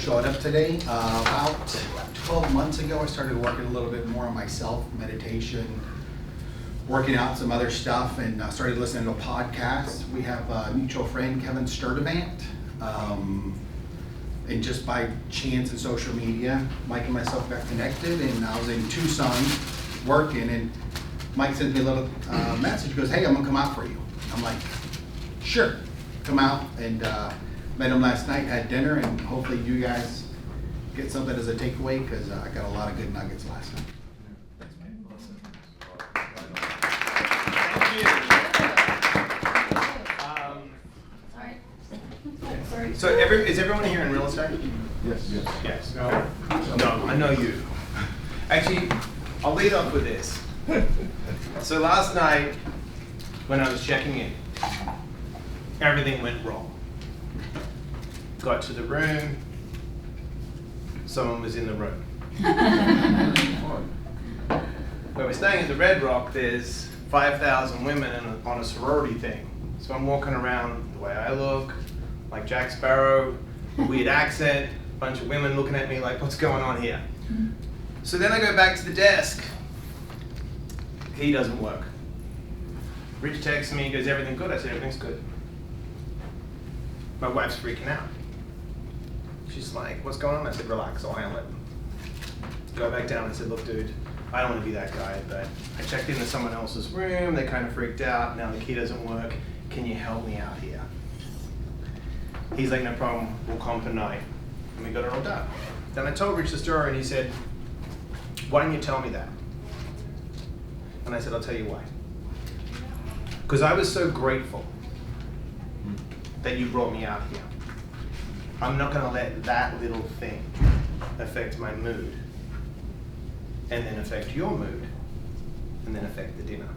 showed up today. About 12 months ago, I started working a little bit more on myself, meditation, working out some other stuff, and started listening to podcasts. We have a mutual friend, Kevin Sturdivant, and just by chance in social media, Mike and myself got connected, and I was in Tucson working, and Mike sends me a little message, goes, "Hey, I'm gonna come out for you." I'm like, "Sure, come out," and met him last night, had dinner, and hopefully you guys get something as a takeaway, because I got a lot of good nuggets last night. So is everyone here in real estate? Yes. Yes. No, I know you. Actually, I'll lead off with this. So last night, when I was checking in, everything went wrong. Got to the room, someone was in the room. Where we're staying at the Red Rock, there's 5,000 women on a sorority thing. So I'm walking around the way I look, like Jack Sparrow, a weird accent, a bunch of women looking at me like, what's going on here? So then I go back to the desk. Key doesn't work. Rich texts me, goes, "Everything good?" I said, "Everything's good." My wife's freaking out. She's like, "What's going on?" I said, "Relax, I'll handle it." Go back down and said, "Look, dude, I don't want to be that guy, but I checked into someone else's room, they kind of freaked out, now the key doesn't work, can you help me out here?" He's like, "No problem, we'll come tonight." And we got it all done. Then I told Rich the story and he said, "Why didn't you tell me that?" And I said, "I'll tell you why. Because I was so grateful that you brought me out here. I'm not gonna let that little thing affect my mood, and then affect your mood, and then affect the dinner."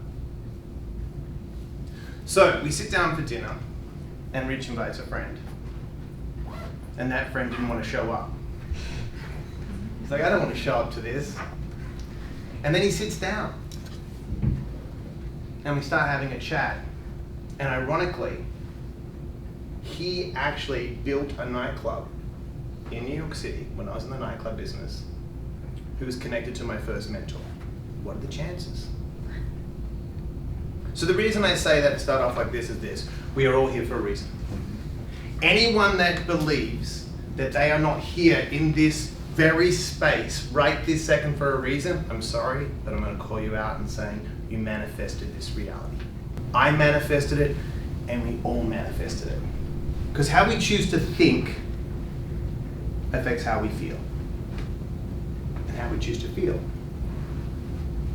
So we sit down for dinner, and Rich invites a friend. And that friend didn't want to show up. He's like, "I don't want to show up to this." And then he sits down. And we start having a chat. And ironically, he actually built a nightclub in New York City when I was in the nightclub business, who was connected to my first mentor. What are the chances? So the reason I say that to start off like this is this: we are all here for a reason. Anyone that believes that they are not here in this very space right this second for a reason, I'm sorry, but I'm going to call you out and saying you manifested this reality. I manifested it, and we all manifested it. Because how we choose to think affects how we feel. And how we choose to feel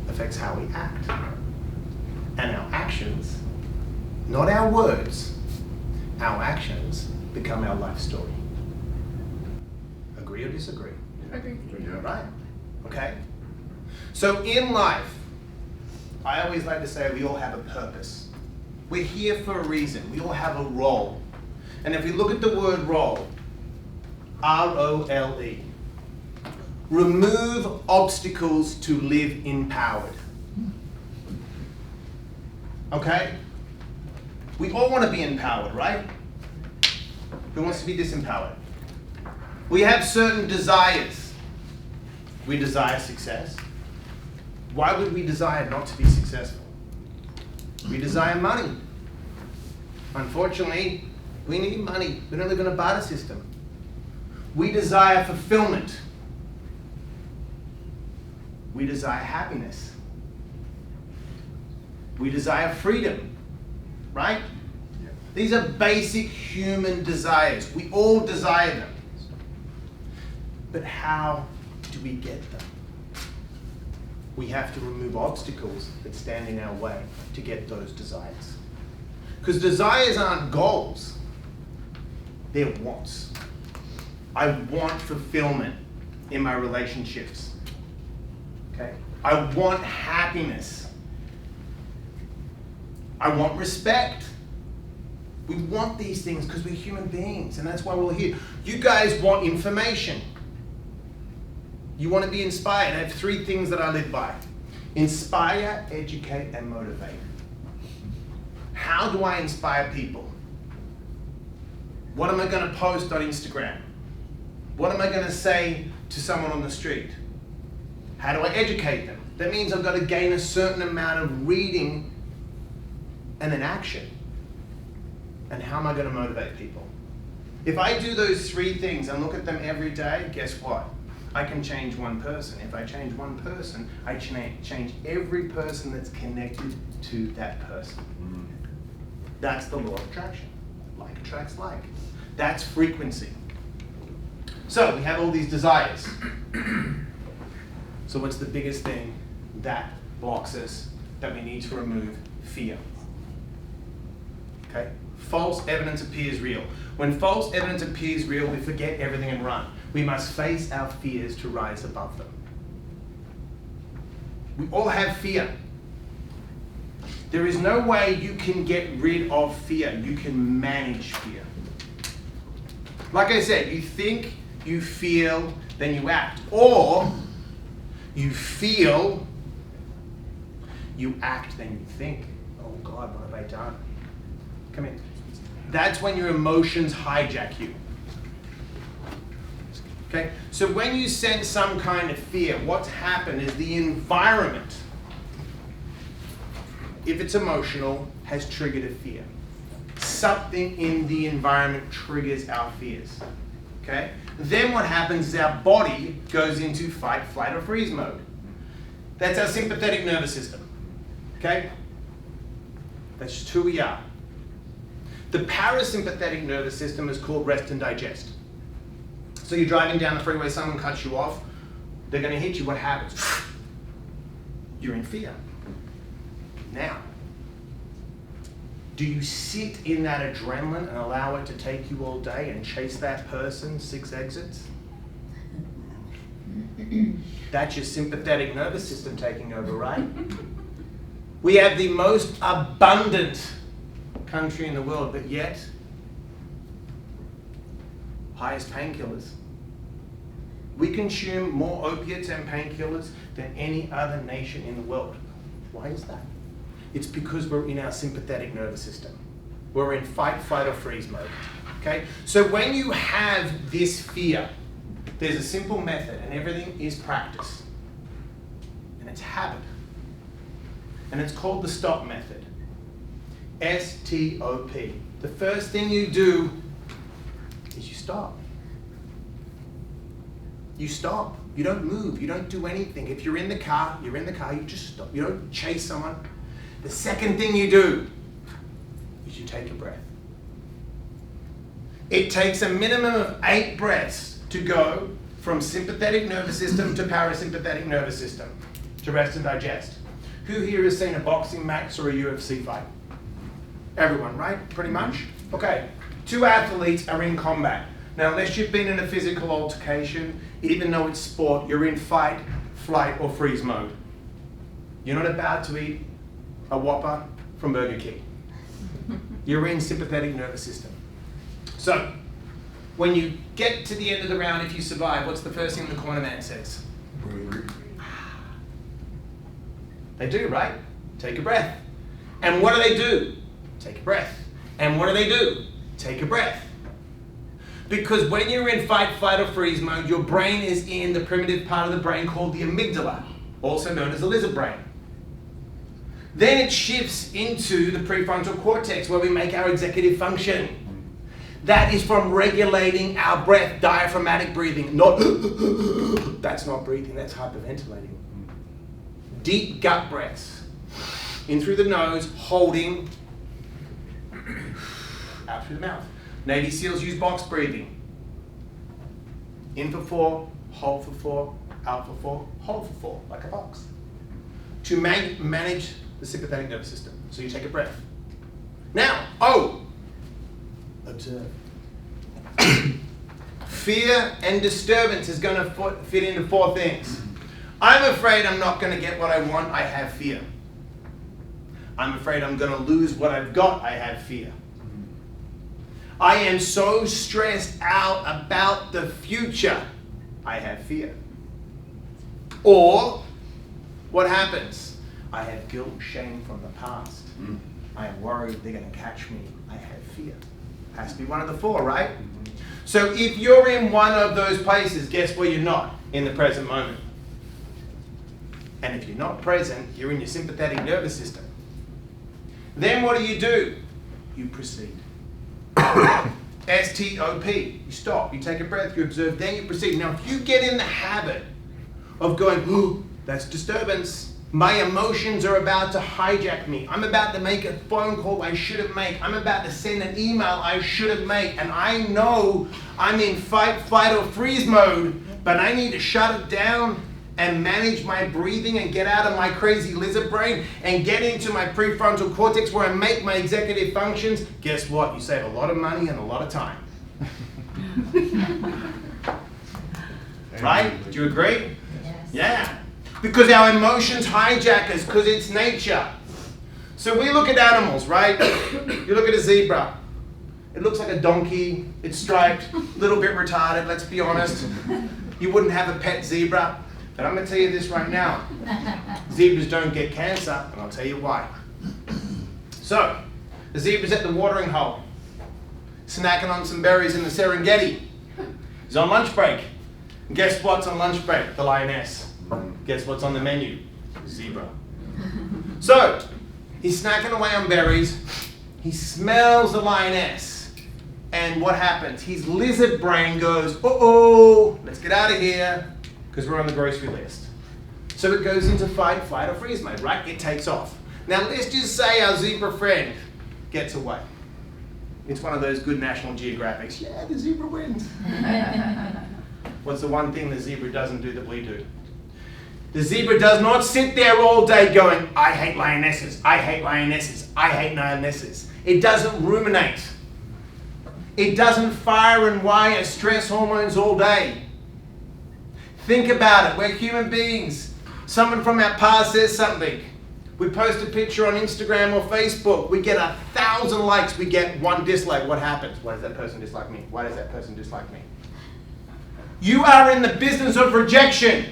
affects how we act. And our actions, not our words, our actions become our life story. Agree or disagree? Agree. Yeah. Right? Okay? So in life, I always like to say we all have a purpose. We're here for a reason. We all have a role. And if we look at the word role, R-O-L-E, remove obstacles to live empowered. Okay? We all want to be empowered, right? Who wants to be disempowered? We have certain desires. We desire success. Why would we desire not to be successful? We desire money. Unfortunately, we need money. We don't live in a barter system. We desire fulfillment. We desire happiness. We desire freedom, right? Yeah. These are basic human desires. We all desire them. But how do we get them? We have to remove obstacles that stand in our way to get those desires. Because desires aren't goals, they're wants. I want fulfillment in my relationships. Okay? I want happiness. I want respect. We want these things because we're human beings, and that's why we're here. You guys want information. You want to be inspired. I have 3 things that I live by: inspire, educate, and motivate. How do I inspire people? What am I going to post on Instagram? What am I going to say to someone on the street? How do I educate them? That means I've got to gain a certain amount of reading and then action. And how am I going to motivate people? If I do those three things and look at them every day, guess what? I can change one person. If I change one person, I change every person that's connected to that person. That's the law of attraction. Like attracts like. That's frequency. So we have all these desires. So what's the biggest thing that blocks us, that we need to remove? Fear. Okay? False evidence appears real. When false evidence appears real, we forget everything and run. We must face our fears to rise above them. We all have fear. There is no way you can get rid of fear. You can manage fear. Like I said, you think, you feel, then you act. Or you feel, you act, then you think. Oh God, what have I done? Come in. That's when your emotions hijack you. Okay? So when you sense some kind of fear, what's happened is the environment, if it's emotional, has triggered a fear. Something in the environment triggers our fears. Okay? Then what happens is our body goes into fight, flight, or freeze mode. That's our sympathetic nervous system. Okay? That's just who we are. The parasympathetic nervous system is called rest and digest. So you're driving down the freeway, someone cuts you off, they're going to hit you, what happens? You're in fear. Now, do you sit in that adrenaline and allow it to take you all day and chase that person 6 exits? That's your sympathetic nervous system taking over, right? We have the most abundant country in the world, but yet highest painkillers. We consume more opiates and painkillers than any other nation in the world. Why is that? It's because we're in our sympathetic nervous system. We're in fight, flight, or freeze mode. Okay? So when you have this fear, there's a simple method, and everything is practice. And it's habit. And it's called the STOP method. S-T-O-P. The first thing you do is you stop. You stop. You don't move. You don't do anything. If you're in the car, you just stop. You don't chase someone. The second thing you do is you take a breath. It takes a minimum of 8 breaths to go from sympathetic nervous system to parasympathetic nervous system to rest and digest. Who here has seen a boxing match or a UFC fight? Everyone, right? Pretty much? Okay. 2 athletes are in combat. Now, unless you've been in a physical altercation, even though it's sport, you're in fight, flight, or freeze mode. You're not about to eat a Whopper from Burger King. You're in sympathetic nervous system. So, when you get to the end of the round, if you survive, what's the first thing the corner man says? They do, right? Take a breath. And what do? Take a breath. And what do? Take a breath. Because when you're in fight, flight, or freeze mode, your brain is in the primitive part of the brain called the amygdala, also known as the lizard brain. Then it shifts into the prefrontal cortex where we make our executive function. That is from regulating our breath, diaphragmatic breathing. That's not breathing, that's hyperventilating. Deep gut breaths. In through the nose, holding, out through the mouth. Navy SEALs use box breathing. In for 4, hold for 4, out for 4, hold for 4, like a box. To manage the sympathetic nervous system. So you take a breath. Now, observe. Fear and disturbance is going to fit into 4 things. I'm afraid I'm not going to get what I want, I have fear. I'm afraid I'm going to lose what I've got, I have fear. I am so stressed out about the future, I have fear. Or, what happens? I have guilt, shame from the past. I am worried they're going to catch me, I have fear. Has to be one of the 4, right? So if you're in one of those places, guess where you're not? In the present moment. And if you're not present, you're in your sympathetic nervous system. Then what do? You proceed. S-T-O-P. You stop, you take a breath, you observe, then you proceed. Now if you get in the habit of going, ooh, that's disturbance. My emotions are about to hijack me. I'm about to make a phone call I shouldn't make. I'm about to send an email I shouldn't make. And I know I'm in fight, flight, or freeze mode, but I need to shut it down and manage my breathing and get out of my crazy lizard brain and get into my prefrontal cortex where I make my executive functions. Guess what? You save a lot of money and a lot of time. Right? Do you agree? Yes. Yeah. Because our emotions hijack us, because it's nature. So we look at animals, right? You look at a zebra. It looks like a donkey. It's striped, a little bit retarded, let's be honest. You wouldn't have a pet zebra. But I'm going to tell you this right now. Zebras don't get cancer, and I'll tell you why. So, the zebra's at the watering hole, snacking on some berries in the Serengeti. He's on lunch break. And guess what's on lunch break? The lioness. Guess what's on the menu? Zebra. So, he's snacking away on berries. He smells the lioness. And what happens? His lizard brain goes, uh-oh, let's get out of here, because we're on the grocery list. So it goes into fight, flight, or freeze mode, right? It takes off. Now let's just say our zebra friend gets away. It's one of those good National Geographics. Yeah, the zebra wins. What's the one thing the zebra doesn't do that we do? The zebra does not sit there all day going, I hate lionesses, I hate lionesses, I hate lionesses. It doesn't ruminate. It doesn't fire and wire stress hormones all day. Think about it. We're human beings. Someone from our past says something. We post a picture on Instagram or Facebook. We get 1,000 likes. We get 1 dislike. What happens? Why does that person dislike me? Why does that person dislike me? You are in the business of rejection.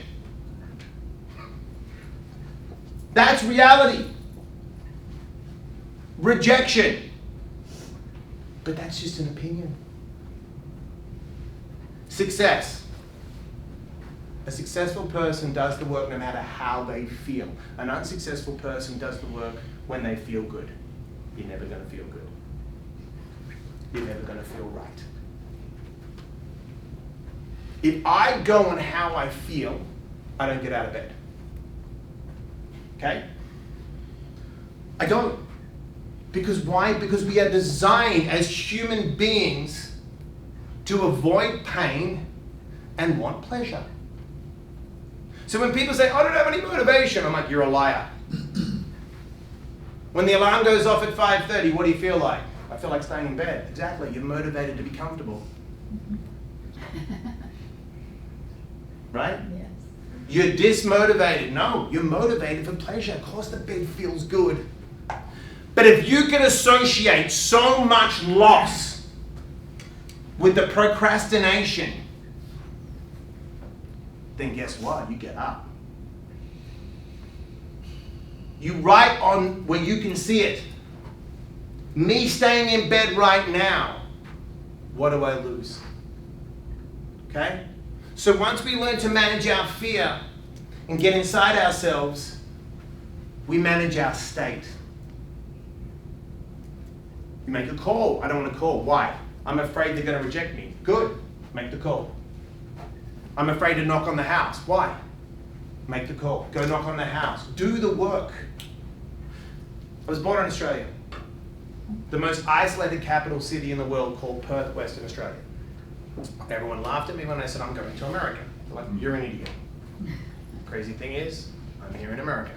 That's reality. Rejection. But that's just an opinion. Success. A successful person does the work no matter how they feel. An unsuccessful person does the work when they feel good. You're never going to feel good. You're never going to feel right. If I go on how I feel, I don't get out of bed. Okay? I don't. Because why? Because we are designed as human beings to avoid pain and want pleasure. So when people say, I don't have any motivation, I'm like, you're a liar. When the alarm goes off at 5:30, what do you feel like? I feel like staying in bed. Exactly, you're motivated to be comfortable. Right? Yes. You're dismotivated. No, you're motivated for pleasure. Of course the bed feels good. But if you can associate so much loss with the procrastination, then guess what? You get up. You write on where you can see it. Me staying in bed right now, what do I lose? Okay? So once we learn to manage our fear and get inside ourselves, we manage our state. You make a call. I don't want to call. Why? I'm afraid they're going to reject me. Good. Make the call. I'm afraid to knock on the house. Why? Make the call. Go knock on the house. Do the work. I was born in Australia. The most isolated capital city in the world called Perth, Western Australia. Everyone laughed at me when I said I'm going to America. They're like, you're an idiot. Crazy thing is, I'm here in America.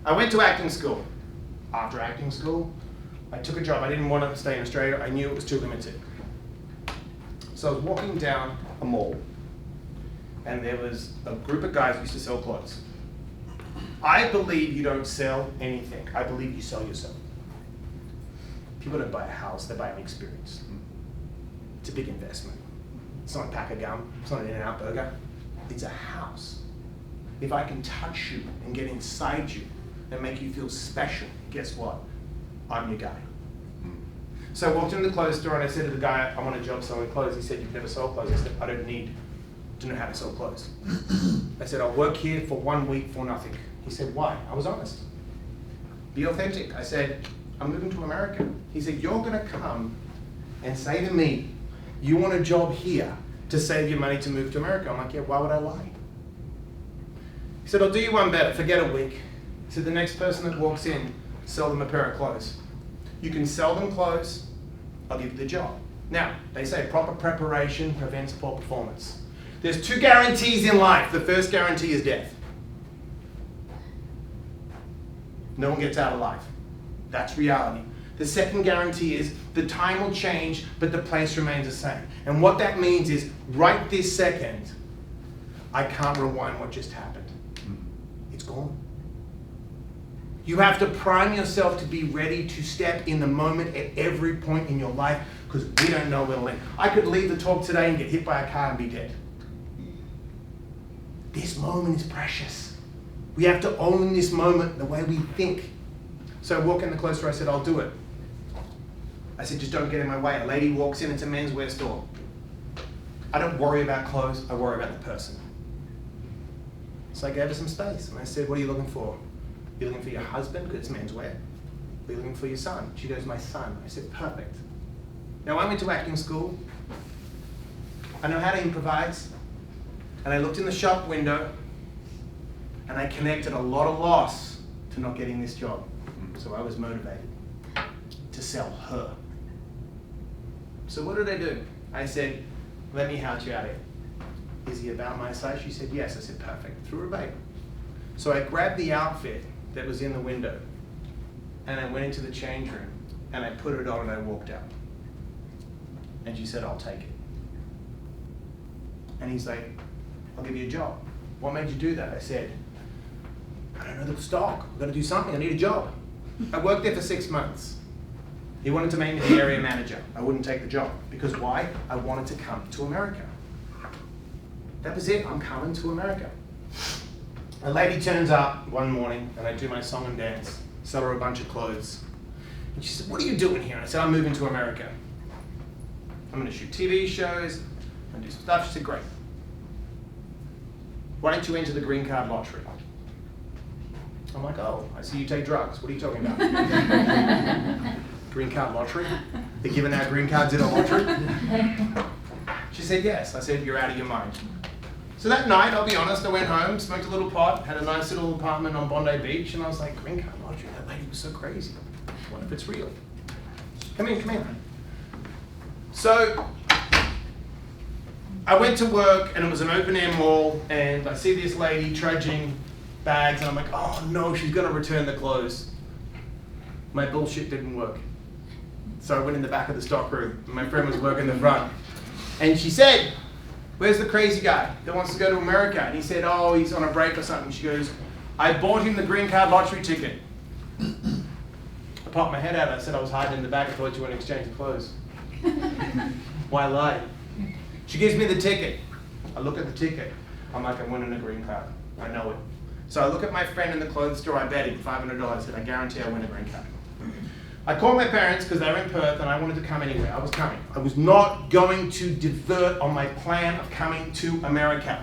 I went to acting school. After acting school, I took a job. I didn't want to stay in Australia. I knew it was too limited. So I was walking down a mall, and there was a group of guys who used to sell clothes. I believe you don't sell anything. I believe you sell yourself. People don't buy a house, they buy an experience. It's a big investment. It's not a pack of gum, it's not an In-N-Out burger. It's a house. If I can touch you and get inside you and make you feel special, guess what? I'm your guy. So I walked into the clothes store and I said to the guy, I want a job selling clothes. He said, you've never sold clothes. I said, I don't need to know how to sell clothes. I said, I'll work here for 1 week for nothing. He said, why? I was honest. Be authentic. I said, I'm moving to America. He said, you're going to come and say to me, you want a job here to save your money to move to America? I'm like, yeah, why would I lie? He said, I'll do you one better, forget a week. He said, the next person that walks in, sell them a pair of clothes. You can sell them clothes, I'll give you the job. Now, they say proper preparation prevents poor performance. There's 2 guarantees in life. The first guarantee is death. No one gets out alive. That's reality. The second guarantee is the time will change, but the place remains the same. And what that means is, right this second, I can't rewind what just happened. It's gone. You have to prime yourself to be ready to step in the moment at every point in your life, because we don't know where it'll end. I could leave the talk today and get hit by a car and be dead. This moment is precious. We have to own this moment the way we think. So I walk in the clothes store, I said, I'll do it. I said, just don't get in my way. A lady walks in, it's a menswear store. I don't worry about clothes, I worry about the person. So I gave her some space and I said, what are you looking for? You're looking for your husband, because it's menswear. Are you looking for your son? She goes, my son. I said, perfect. Now I went to acting school. I know how to improvise. And I looked in the shop window and I connected a lot of loss to not getting this job. So I was motivated to sell her. So what did I do? I said, let me help you out here. Is he about my size? She said, yes. I said, perfect. Threw her a bait. So I grabbed the outfit that was in the window and I went into the change room and I put it on and I walked out. And she said, I'll take it. And he's like, I'll give you a job. What made you do that? I said, I don't know the stock. I've got to do something. I need a job. I worked there for 6 months. He wanted to make me the area manager. I wouldn't take the job. Because why? I wanted to come to America. That was it. I'm coming to America. A lady turns up one morning and I do my song and dance, sell her a bunch of clothes. And she said, what are you doing here? And I said, I'm moving to America. I'm going to shoot TV shows and do some stuff. She said, great. Why don't you enter the green card lottery? I'm like, oh, I see you take drugs. What are you talking about? Green card lottery? They're giving out green cards in a lottery? She said, yes. I said, you're out of your mind. So that night, I'll be honest, I went home, smoked a little pot, had a nice little apartment on Bondi Beach, and I was like, green card lottery, that lady was so crazy. What if it's real? Come in. So I went to work, and it was an open-air mall, and I see this lady trudging bags, and I'm like, oh no, she's gonna return the clothes. My bullshit didn't work. So I went in the back of the stock room, and my friend was working the front. And she said, where's the crazy guy that wants to go to America? And he said, oh, he's on a break or something. She goes, I bought him the green card lottery ticket. I popped my head out. I said I was hiding in the back. I thought you were going to exchange the clothes. Why lie? She gives me the ticket. I look at the ticket. I'm like, I'm winning a green card. I know it. So I look at my friend in the clothes store. I bet him $500. I said, I guarantee I'll win a green card. I called my parents because they were in Perth and I wanted to come anyway. I was coming. I was not going to divert on my plan of coming to America.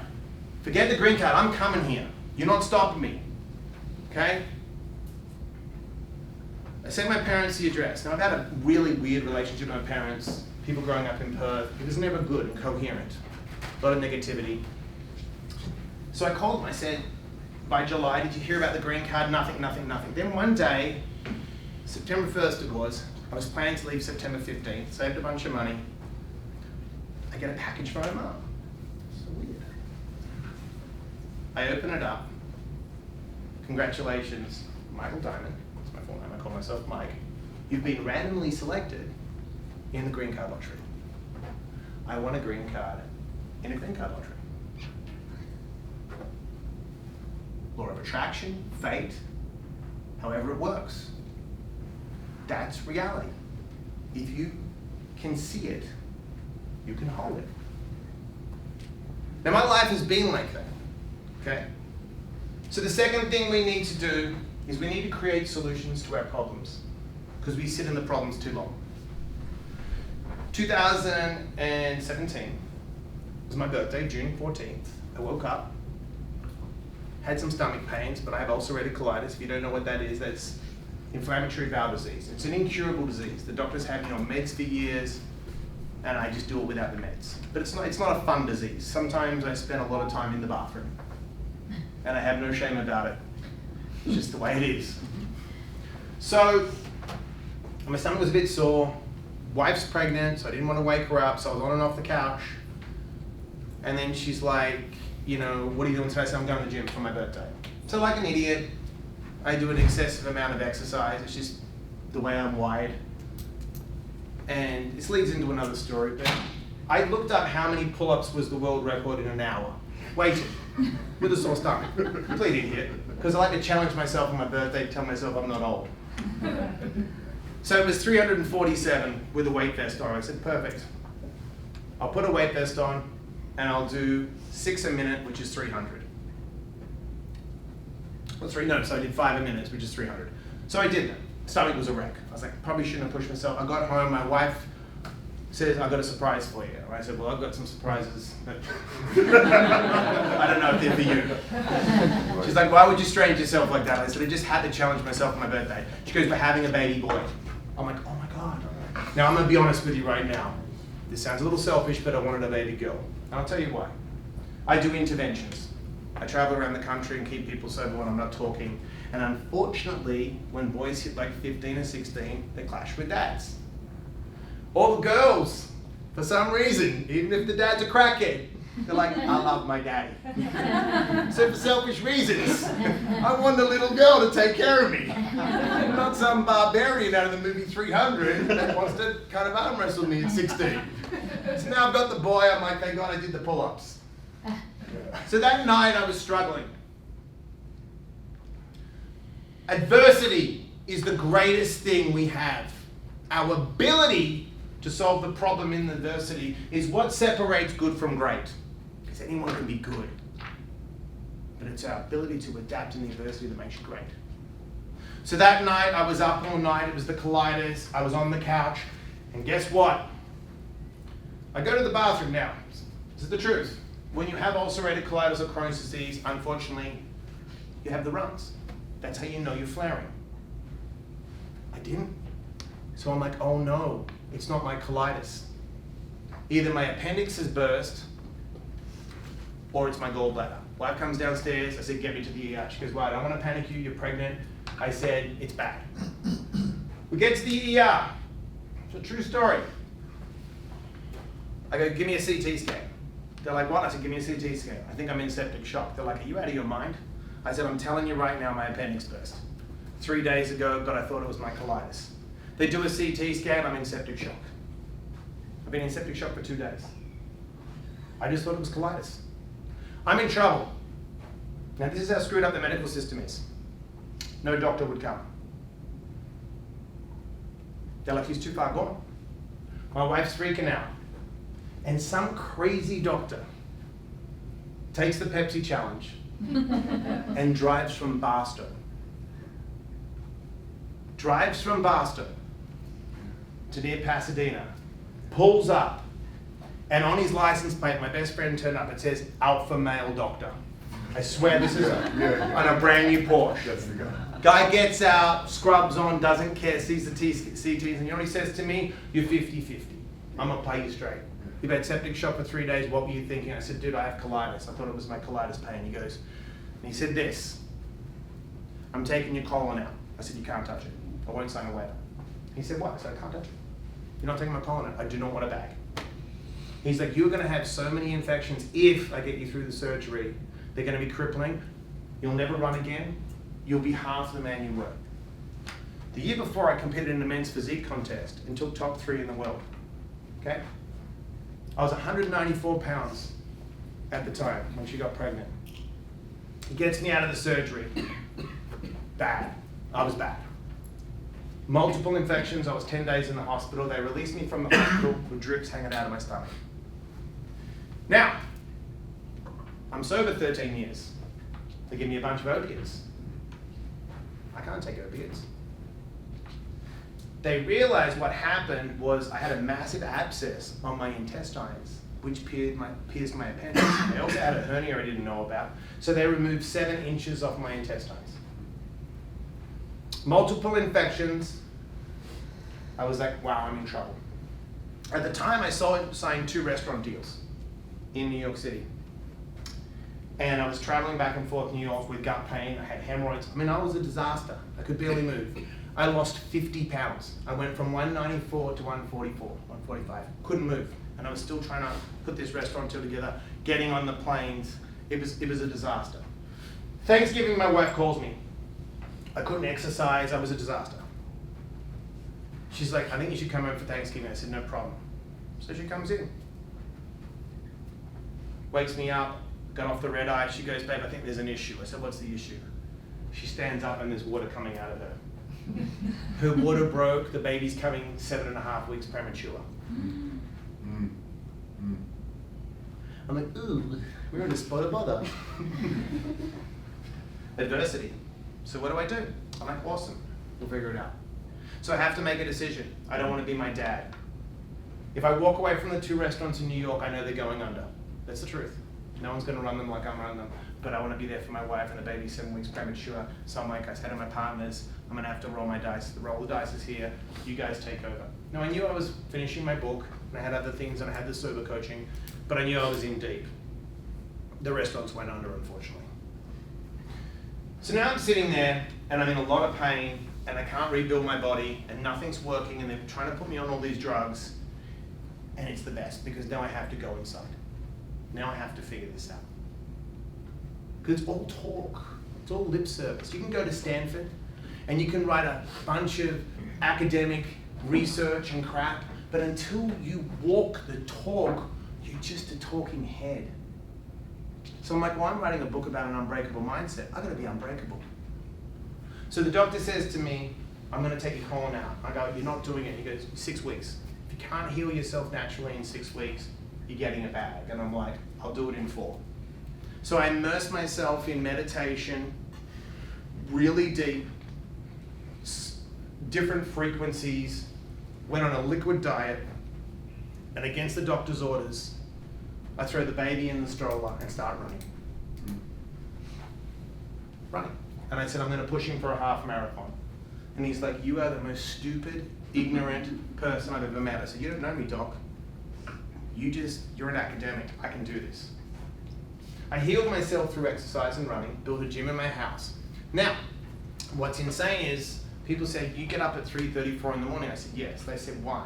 Forget the green card. I'm coming here. You're not stopping me. Okay? I sent my parents the address. Now, I've had a really weird relationship with my parents. People growing up in Perth. It was never good and coherent. A lot of negativity. So I called them. I said, by July, did you hear about the green card? Nothing. Then one day, September 1st it was, I was planning to leave September 15th, saved a bunch of money. I get a package from my mum. So weird. I open it up. Congratulations, Michael Diamond. That's my full name. I call myself Mike. You've been randomly selected in the green card lottery. I won a green card in a green card lottery. Law of attraction, fate, however it works. That's reality. If you can see it, you can hold it. Now my life has been like that, okay? So the second thing we need to do is we need to create solutions to our problems because we sit in the problems too long. 2017 was my birthday, June 14th. I woke up, had some stomach pains, but I have ulcerative colitis. If you don't know what that is, that's inflammatory bowel disease. It's an incurable disease. The doctors have me on meds for years, and I just do it without the meds. But it's not a fun disease. Sometimes I spend a lot of time in the bathroom, and I have no shame about it. It's just the way it is. So, my stomach was a bit sore. Wife's pregnant, so I didn't want to wake her up, so I was on and off the couch. And then she's like, you know, what are you doing today? I said, I'm going to the gym for my birthday. So like an idiot, I do an excessive amount of exercise. It's just the way I'm wired. And this leads into another story, but I looked up how many pull-ups was the world record in an hour. Waiting, with a sore stomach. Complete idiot. Because I like to challenge myself on my birthday to tell myself I'm not old. So it was 347 with a weight vest on. I said, perfect. I'll put a weight vest on and I'll do 6 a minute, which is 300. Well, so I did 5 a minute, which is 300. So I did that. Stomach was a wreck. I was like, probably shouldn't have pushed myself. I got home, my wife says, I've got a surprise for you. I said, well, I've got some surprises, but I don't know if they're for you. She's like, why would you strain yourself like that? I said, I just had to challenge myself on my birthday. She goes, we're having a baby boy. I'm like, oh my God. Now, I'm going to be honest with you right now. This sounds a little selfish, but I wanted a baby girl. And I'll tell you why. I do interventions. I travel around the country and keep people sober when I'm not talking. And unfortunately, when boys hit like 15 or 16, they clash with dads. All the girls, for some reason, even if the dad's a crackhead, they're like, I love my daddy. So for selfish reasons, I want a little girl to take care of me. Not some barbarian out of the movie 300 that wants to kind of arm wrestle me at 16. So now I've got the boy, I'm like, thank God I did the pull-ups. So that night I was struggling. Adversity is the greatest thing we have. Our ability to solve the problem in adversity is what separates good from great. Because anyone can be good. But it's our ability to adapt in the adversity that makes you great. So that night I was up all night, it was the colitis, I was on the couch, and guess what? I go to the bathroom now. This is the truth. When you have ulcerative colitis or Crohn's disease, unfortunately, you have the runs. That's how you know you're flaring. I didn't. So I'm like, oh no, it's not my colitis. Either my appendix has burst or it's my gallbladder. Wife comes downstairs, I said, get me to the ER. She goes, well, I don't want to panic you, you're pregnant. I said, it's bad. We get to the ER. It's a true story. I go, give me a CT scan. They're like, what? I said, give me a CT scan. I think I'm in septic shock. They're like, are you out of your mind? I said, I'm telling you right now, my appendix burst. 3 days ago, but I thought it was my colitis. They do a CT scan, I'm in septic shock. I've been in septic shock for 2 days. I just thought it was colitis. I'm in trouble. Now this is how screwed up the medical system is. No doctor would come. They're like, he's too far gone. My wife's freaking out. And some crazy doctor takes the Pepsi challenge and drives from Barstow. Drives from Barstow to near Pasadena, pulls up, and on his license plate, my best friend turned up, it says, alpha male doctor. I swear this is on a brand new Porsche. That's the guy. Guy gets out, scrubs on, doesn't care, sees the CTs, and you know what he says to me? You're 50-50. I'm gonna play you straight. You've had septic shock for 3 days, what were you thinking? I said, dude, I have colitis. I thought it was my colitis pain. He goes, and he said this, I'm taking your colon out. I said, you can't touch it. I won't sign a waiver. He said, what? I said, I can't touch it. You're not taking my colon out. I do not want a bag. He's like, you're gonna have so many infections if I get you through the surgery. They're gonna be crippling. You'll never run again. You'll be half the man you were. The year before, I competed in a men's physique contest and took top 3 in the world. Okay? I was 194 pounds at the time when she got pregnant. He gets me out of the surgery. Bad. I was bad. Multiple infections. I was 10 days in the hospital. They released me from the hospital with drips hanging out of my stomach. Now, I'm sober 13 years. They give me a bunch of opiates. I can't take opiates. They realized what happened was I had a massive abscess on my intestines, which pierced my appendix. I also had a hernia I didn't know about. So they removed 7 inches off my intestines. Multiple infections. I was like, wow, I'm in trouble. At the time, I signed 2 restaurant deals in New York City. And I was traveling back and forth New York with gut pain. I had hemorrhoids. I mean, I was a disaster. I could barely move. I lost 50 pounds. I went from 194 to 144, 145. Couldn't move. And I was still trying to put this restaurant deal together, getting on the planes. It was a disaster. Thanksgiving, my wife calls me. I couldn't exercise. I was a disaster. She's like, I think you should come home for Thanksgiving. I said, no problem. So she comes in. Wakes me up, got off the red eye. She goes, babe, I think there's an issue. I said, what's the issue? She stands up and there's water coming out of her. Her water broke. The baby's coming 7.5 weeks premature. I'm like, ooh, we're in a spot of bother. Adversity. So what do? I'm like, awesome. We'll figure it out. So I have to make a decision. I don't want to be my dad. If I walk away from the 2 restaurants in New York, I know they're going under. That's the truth. No one's going to run them like I'm running them. But I want to be there for my wife and the baby 7 weeks premature. So I'm like, I said to my partners, I'm going to have to roll my dice. The roll the dice is here. You guys take over. Now I knew I was finishing my book and I had other things and I had the sober coaching, but I knew I was in deep. The restaurants went under, unfortunately. So now I'm sitting there and I'm in a lot of pain and I can't rebuild my body and nothing's working and they're trying to put me on all these drugs, and it's the best because now I have to go inside. Now I have to figure this out. Because it's all talk, it's all lip service. You can go to Stanford and you can write a bunch of academic research and crap, but until you walk the talk, you're just a talking head. So I'm like, well, I'm writing a book about an unbreakable mindset. I've got to be unbreakable. So the doctor says to me, I'm going to take your colon out. I go, you're not doing it. He goes, 6 weeks. If you can't heal yourself naturally in 6 weeks, you're getting a bag. And I'm like, I'll do it in 4. So I immersed myself in meditation, really deep, different frequencies, went on a liquid diet, and against the doctor's orders, I throw the baby in the stroller and start running. And I said, I'm going to push him for a half marathon. And he's like, you are the most stupid, ignorant person I've ever met. I said, you don't know me, doc. You're an academic. I can do this. I healed myself through exercise and running, built a gym in my house. Now, what's insane is people say, you get up at 3:34 in the morning. I said, yes. They said, why?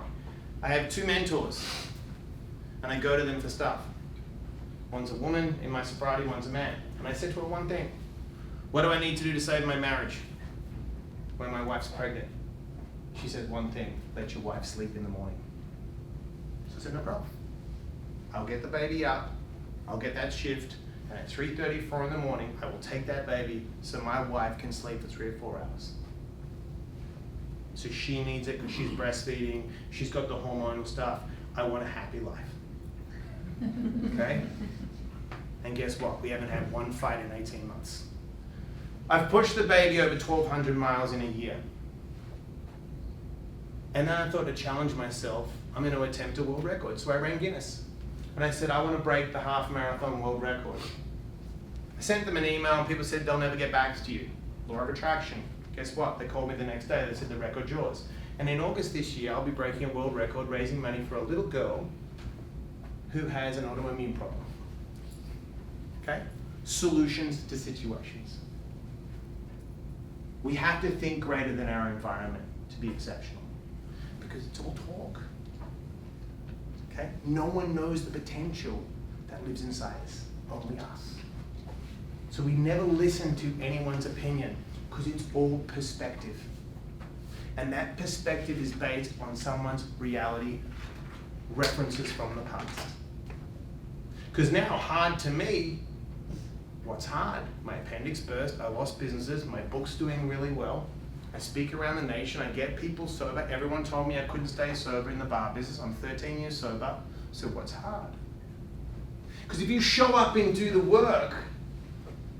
I have 2 mentors, and I go to them for stuff. One's a woman in my sobriety, one's a man. And I said to her one thing, what do I need to do to save my marriage when my wife's pregnant? She said one thing, let your wife sleep in the morning. So I said, no problem. I'll get the baby up, I'll get that shift, and at 3:34 in the morning, I will take that baby so my wife can sleep for 3 or 4 hours. So she needs it because she's breastfeeding, she's got the hormonal stuff. I want a happy life. Okay? And guess what? We haven't had one fight in 18 months. I've pushed the baby over 1,200 miles in a year. And then I thought to challenge myself, I'm going to attempt a world record. So I ran Guinness. And I said, I want to break the half marathon world record. I sent them an email and people said they'll never get back to you. Law of attraction. Guess what? They called me the next day. They said the record's yours. And in August this year, I'll be breaking a world record raising money for a little girl who has an autoimmune problem. Okay? Solutions to situations. We have to think greater than our environment to be exceptional. Because it's all talk. Okay? No one knows the potential that lives inside us, only us. So we never listen to anyone's opinion because it's all perspective. And that perspective is based on someone's reality, references from the past. Because now, hard to me, what's hard? My appendix burst, I lost businesses, my book's doing really well. I speak around the nation, I get people sober. Everyone told me I couldn't stay sober in the bar business. I'm 13 years sober, so what's hard? Because if you show up and do the work,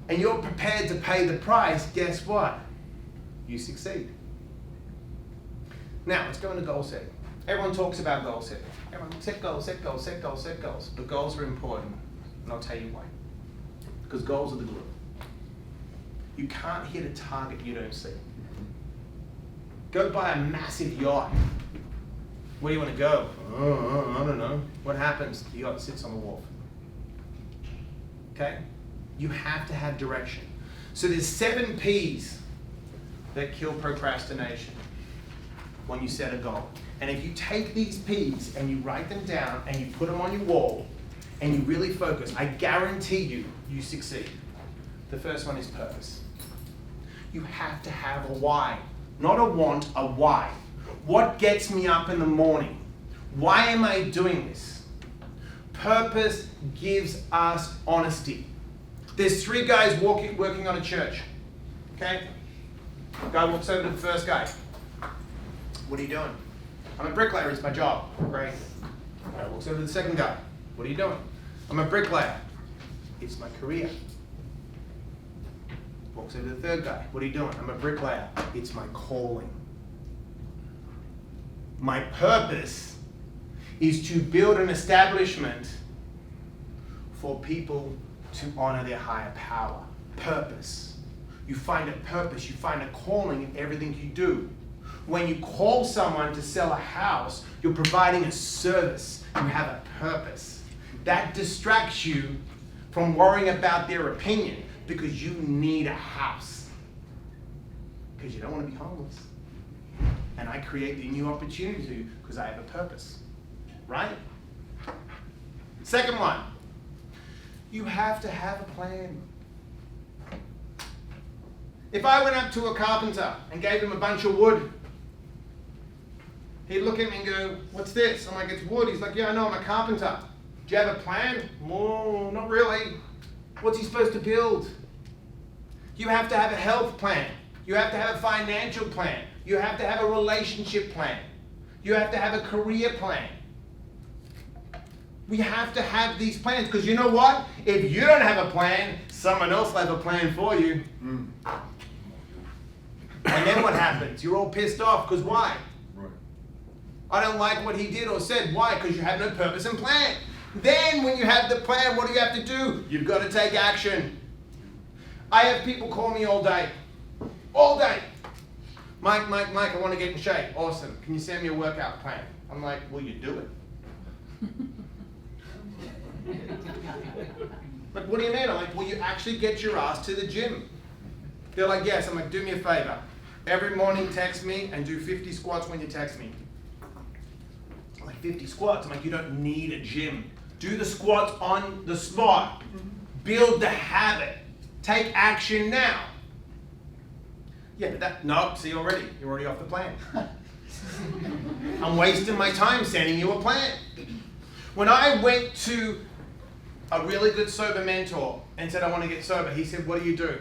and you're prepared to pay the price, guess what? You succeed. Now, let's go into goal setting. Everyone talks about goal setting. Everyone set goals, set goals, set goals, set goals. But goals are important, and I'll tell you why. Because goals are the glue. You can't hit a target you don't see. Go buy a massive yacht. Where do you want to go? I don't know. What happens? The yacht sits on the wharf. Okay? You have to have direction. So there's 7 P's that kill procrastination when you set a goal. And if you take these P's and you write them down and you put them on your wall and you really focus, I guarantee you succeed. The first one is purpose. You have to have a why. Not a want, a why. What gets me up in the morning? Why am I doing this? Purpose gives us honesty. There's 3 guys working on a church. Okay? Guy walks over to the first guy. What are you doing? I'm a bricklayer, it's my job. Great. Guy walks over to the second guy. What are you doing? I'm a bricklayer. It's my career. Walks over to the third guy. What are you doing? I'm a bricklayer. It's my calling. My purpose is to build an establishment for people to honor their higher power. Purpose. You find a purpose, you find a calling in everything you do. When you call someone to sell a house, you're providing a service. You have a purpose. That distracts you from worrying about their opinion because you need a house. Because you don't want to be homeless. And I create the new opportunity because I have a purpose. Right? Second one, you have to have a plan. If I went up to a carpenter and gave him a bunch of wood, he'd look at me and go, what's this? I'm like, it's wood. He's like, yeah, I know, I'm a carpenter. Do you have a plan? Oh, not really. What's he supposed to build? You have to have a health plan. You have to have a financial plan. You have to have a relationship plan. You have to have a career plan. We have to have these plans because you know what? If you don't have a plan, someone else will have a plan for you. And then what happens? You're all pissed off because why? Right. I don't like what he did or said. Why? Because you have no purpose and plan. Then when you have the plan, what do you have to do? You've got to take action. I have people call me all day. All day. Mike, I want to get in shape. Awesome. Can you send me a workout plan? I'm like, will you do it? Like, what do you mean? I'm like, will you actually get your ass to the gym? They're like, yes. I'm like, do me a favor. Every morning text me and do 50 squats when you text me. I'm like, 50 squats? I'm like, you don't need a gym. Do the squats on the spot. Build the habit. Take action now. Yeah, but no, see already. You're already off the plan. I'm wasting my time sending you a plan. When I went to a really good sober mentor and said, I want to get sober, he said, what do you do?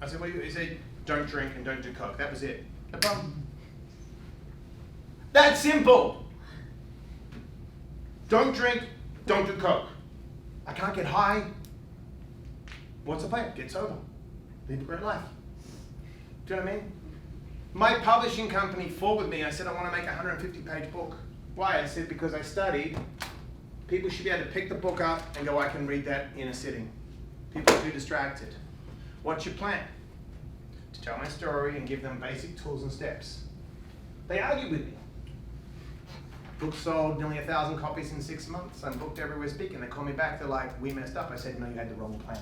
I said, what do you do? He said, don't drink and don't do coke. That was it. No problem. That's simple. Don't drink, don't do coke. I can't get high. What's the plan? Get sober. Live a great life. Do you know what I mean? My publishing company forwarded me. I said, I want to make a 150-page book. Why? I said, because I studied. People should be able to pick the book up and go, I can read that in a sitting. People are too distracted. What's your plan? To tell my story and give them basic tools and steps. They argued with me. Book sold nearly 1,000 copies in 6 months. I'm booked everywhere speaking. They call me back. They're like, we messed up. I said, no, you had the wrong plan.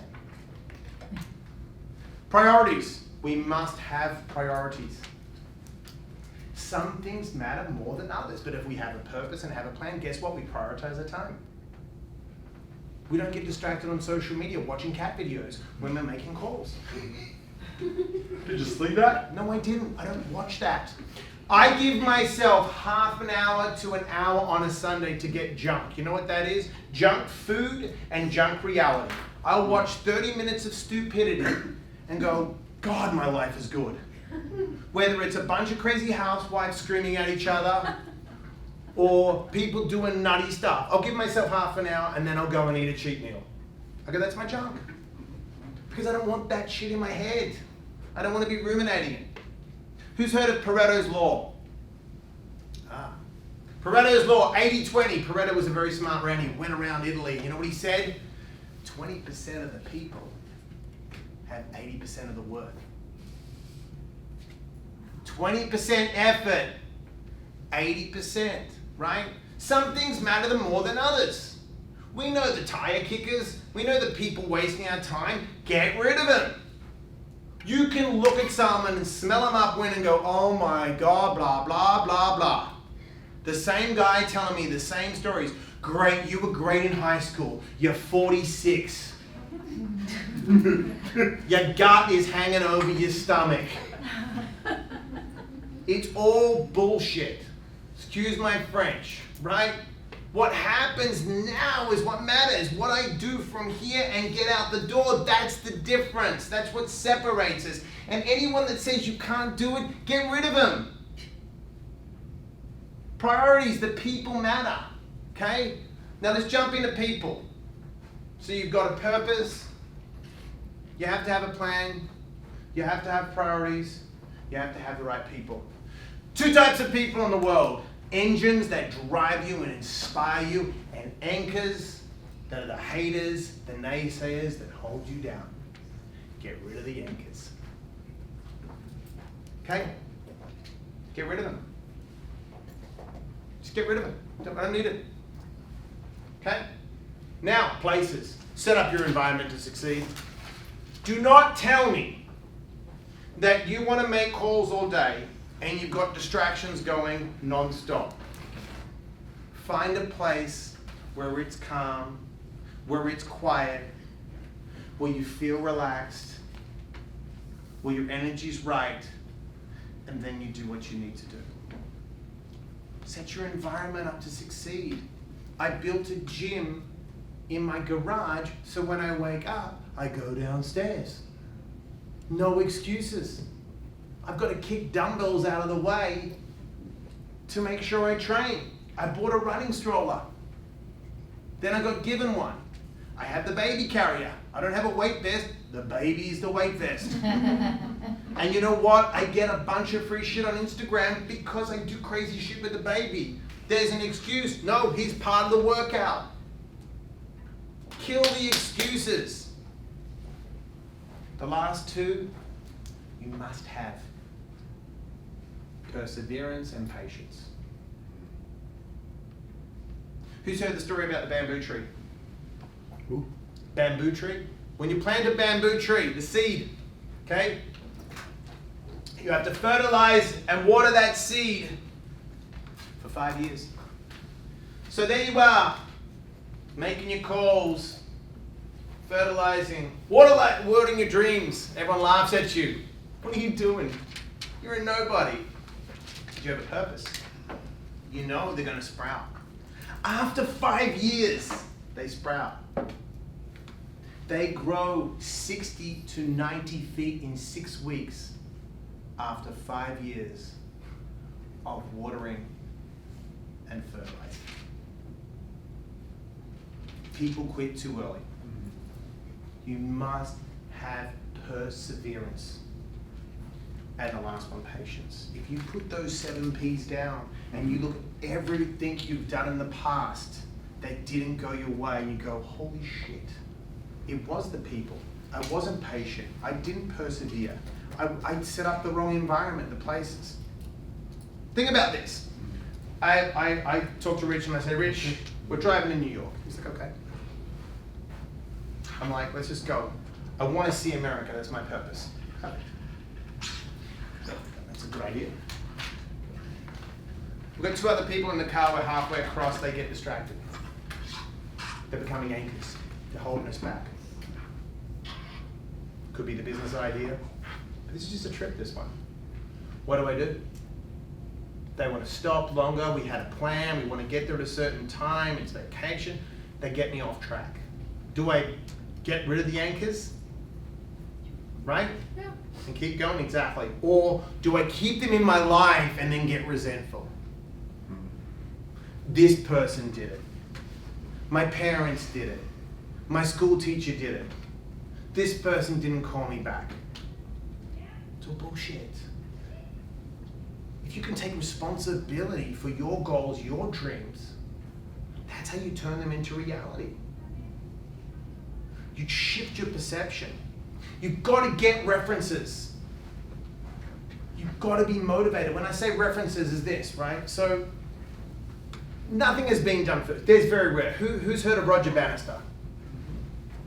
Priorities. We must have priorities. Some things matter more than others, but if we have a purpose and have a plan, guess what? We prioritize our time. We don't get distracted on social media watching cat videos when we're making calls. Did you sleep that? No, I didn't. I don't watch that. I give myself half an hour to an hour on a Sunday to get junk. You know what that is? Junk food and junk reality. I'll watch 30 minutes of stupidity and go, God, my life is good. Whether it's a bunch of crazy housewives screaming at each other or people doing nutty stuff. I'll give myself half an hour and then I'll go and eat a cheat meal. I go, that's my junk. Because I don't want that shit in my head. I don't want to be ruminating it. Who's heard of Pareto's Law? Pareto's law, 80-20. Pareto was a very smart man. He went around Italy. You know what he said? 20% of the people have 80% of the worth. 20% effort, 80%, right? Some things matter more than others. We know the tire kickers. We know the people wasting our time. Get rid of them. You can look at someone and smell them upwind and go, oh my God, blah, blah, blah, blah. The same guy telling me the same stories. Great, you were great in high school. You're 46. Your gut is hanging over your stomach. It's all bullshit. Excuse my French, right? What happens now is what matters. What I do from here and get out the door, that's the difference. That's what separates us. And anyone that says you can't do it, get rid of them. Priorities, the people matter, okay? Now let's jump into people. So you've got a purpose, you have to have a plan, you have to have priorities, you have to have the right people. 2 types of people in the world: engines that drive you and inspire you, and anchors that are the haters, the naysayers that hold you down. Get rid of the anchors. Okay? Get rid of them. Just get rid of them. I don't need it. Okay? Now, places. Set up your environment to succeed. Do not tell me that you want to make calls all day and you've got distractions going non-stop. Find a place where it's calm, where it's quiet, where you feel relaxed, where your energy's right, and then you do what you need to do. Set your environment up to succeed. I built a gym in my garage, so when I wake up, I go downstairs. No excuses. I've got to kick dumbbells out of the way to make sure I train. I bought a running stroller. Then I got given one. I have the baby carrier. I don't have a weight vest. The baby's the weight vest. And you know what? I get a bunch of free shit on Instagram because I do crazy shit with the baby. There's an excuse. No, he's part of the workout. Kill the excuses. The last 2, you must have perseverance and patience. Who's heard the story about the bamboo tree? Ooh. Bamboo tree. When you plant a bamboo tree, the seed, okay? You have to fertilize and water that seed for 5 years. So there you are, making your calls, fertilizing, watering your dreams. Everyone laughs at you. What are you doing? You're a nobody. But you have a purpose. You know they're going to sprout. After 5 years, they sprout. They grow 60 to 90 feet in 6 weeks after 5 years of watering and fertilizing. People quit too early. You must have perseverance. And the last one, patience. If you put those 7 P's down and you look at everything you've done in the past that didn't go your way and you go, holy shit, it was the people. I wasn't patient. I didn't persevere. I set up the wrong environment, the places. Think about this. I talked to Rich and I said, Rich, we're driving to New York. He's like, okay. I'm like, let's just go. I want to see America. That's my purpose. That's a good idea. We've got 2 other people in the car. We're halfway across. They get distracted. They're becoming anchors. They're holding us back. Could be the business idea. But this is just a trip, this one. What do? They want to stop longer. We had a plan. We want to get there at a certain time. It's vacation. They get me off track. Do I get rid of the anchors? Right? Yeah. And keep going? Exactly. Or do I keep them in my life and then get resentful? This person did it. My parents did it. My school teacher did it. This person didn't call me back. It's all bullshit. If you can take take responsibility for your goals, your dreams, that's how you turn them into reality. You shift your perception. You've got to get references. You've got to be motivated. When I say references is this, right? So nothing is being done first. There's very rare. Who's heard of Roger Bannister?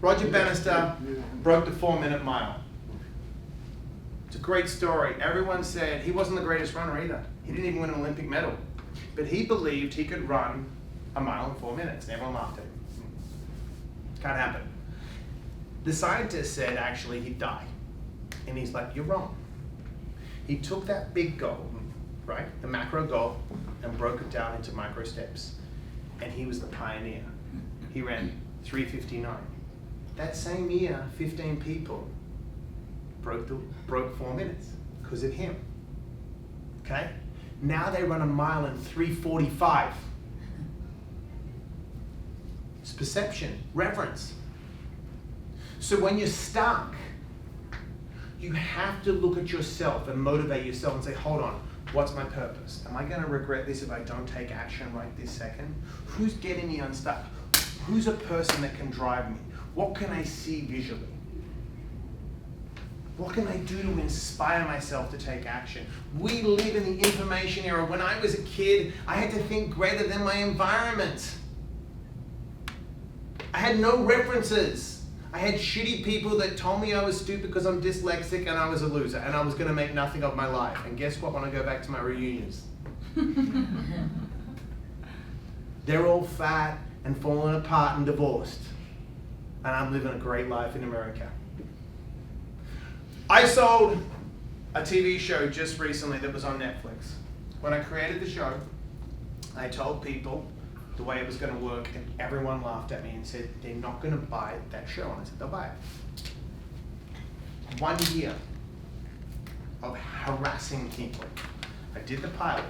Roger Bannister broke the 4-minute mile. It's a great story. Everyone said he wasn't the greatest runner either. He didn't even win an Olympic medal. But he believed he could run a mile in 4 minutes. And everyone laughed at him. Can't happen. The scientist said actually he'd die. And he's like, you're wrong. He took that big goal, right, the macro goal, and broke it down into micro steps. And he was the pioneer. He ran 3:59. That same year, 15 people broke 4 minutes because of him. Okay? Now they run a mile in 3:45. It's perception, reference. So when you're stuck, you have to look at yourself and motivate yourself and say, hold on, what's my purpose? Am I going to regret this if I don't take action right this second? Who's getting me unstuck? Who's a person that can drive me? What can I see visually? What can I do to inspire myself to take action? We live in the information era. When I was a kid, I had to think greater than my environment. I had no references. I had shitty people that told me I was stupid because I'm dyslexic and I was a loser and I was going to make nothing of my life. And guess what when I go back to my reunions? They're all fat and falling apart and divorced. And I'm living a great life in America. I sold a TV show just recently that was on Netflix. When I created the show, I told people the way it was going to work, and everyone laughed at me and said, they're not going to buy that show. And I said, they'll buy it. 1 year of harassing people. I did the pilot,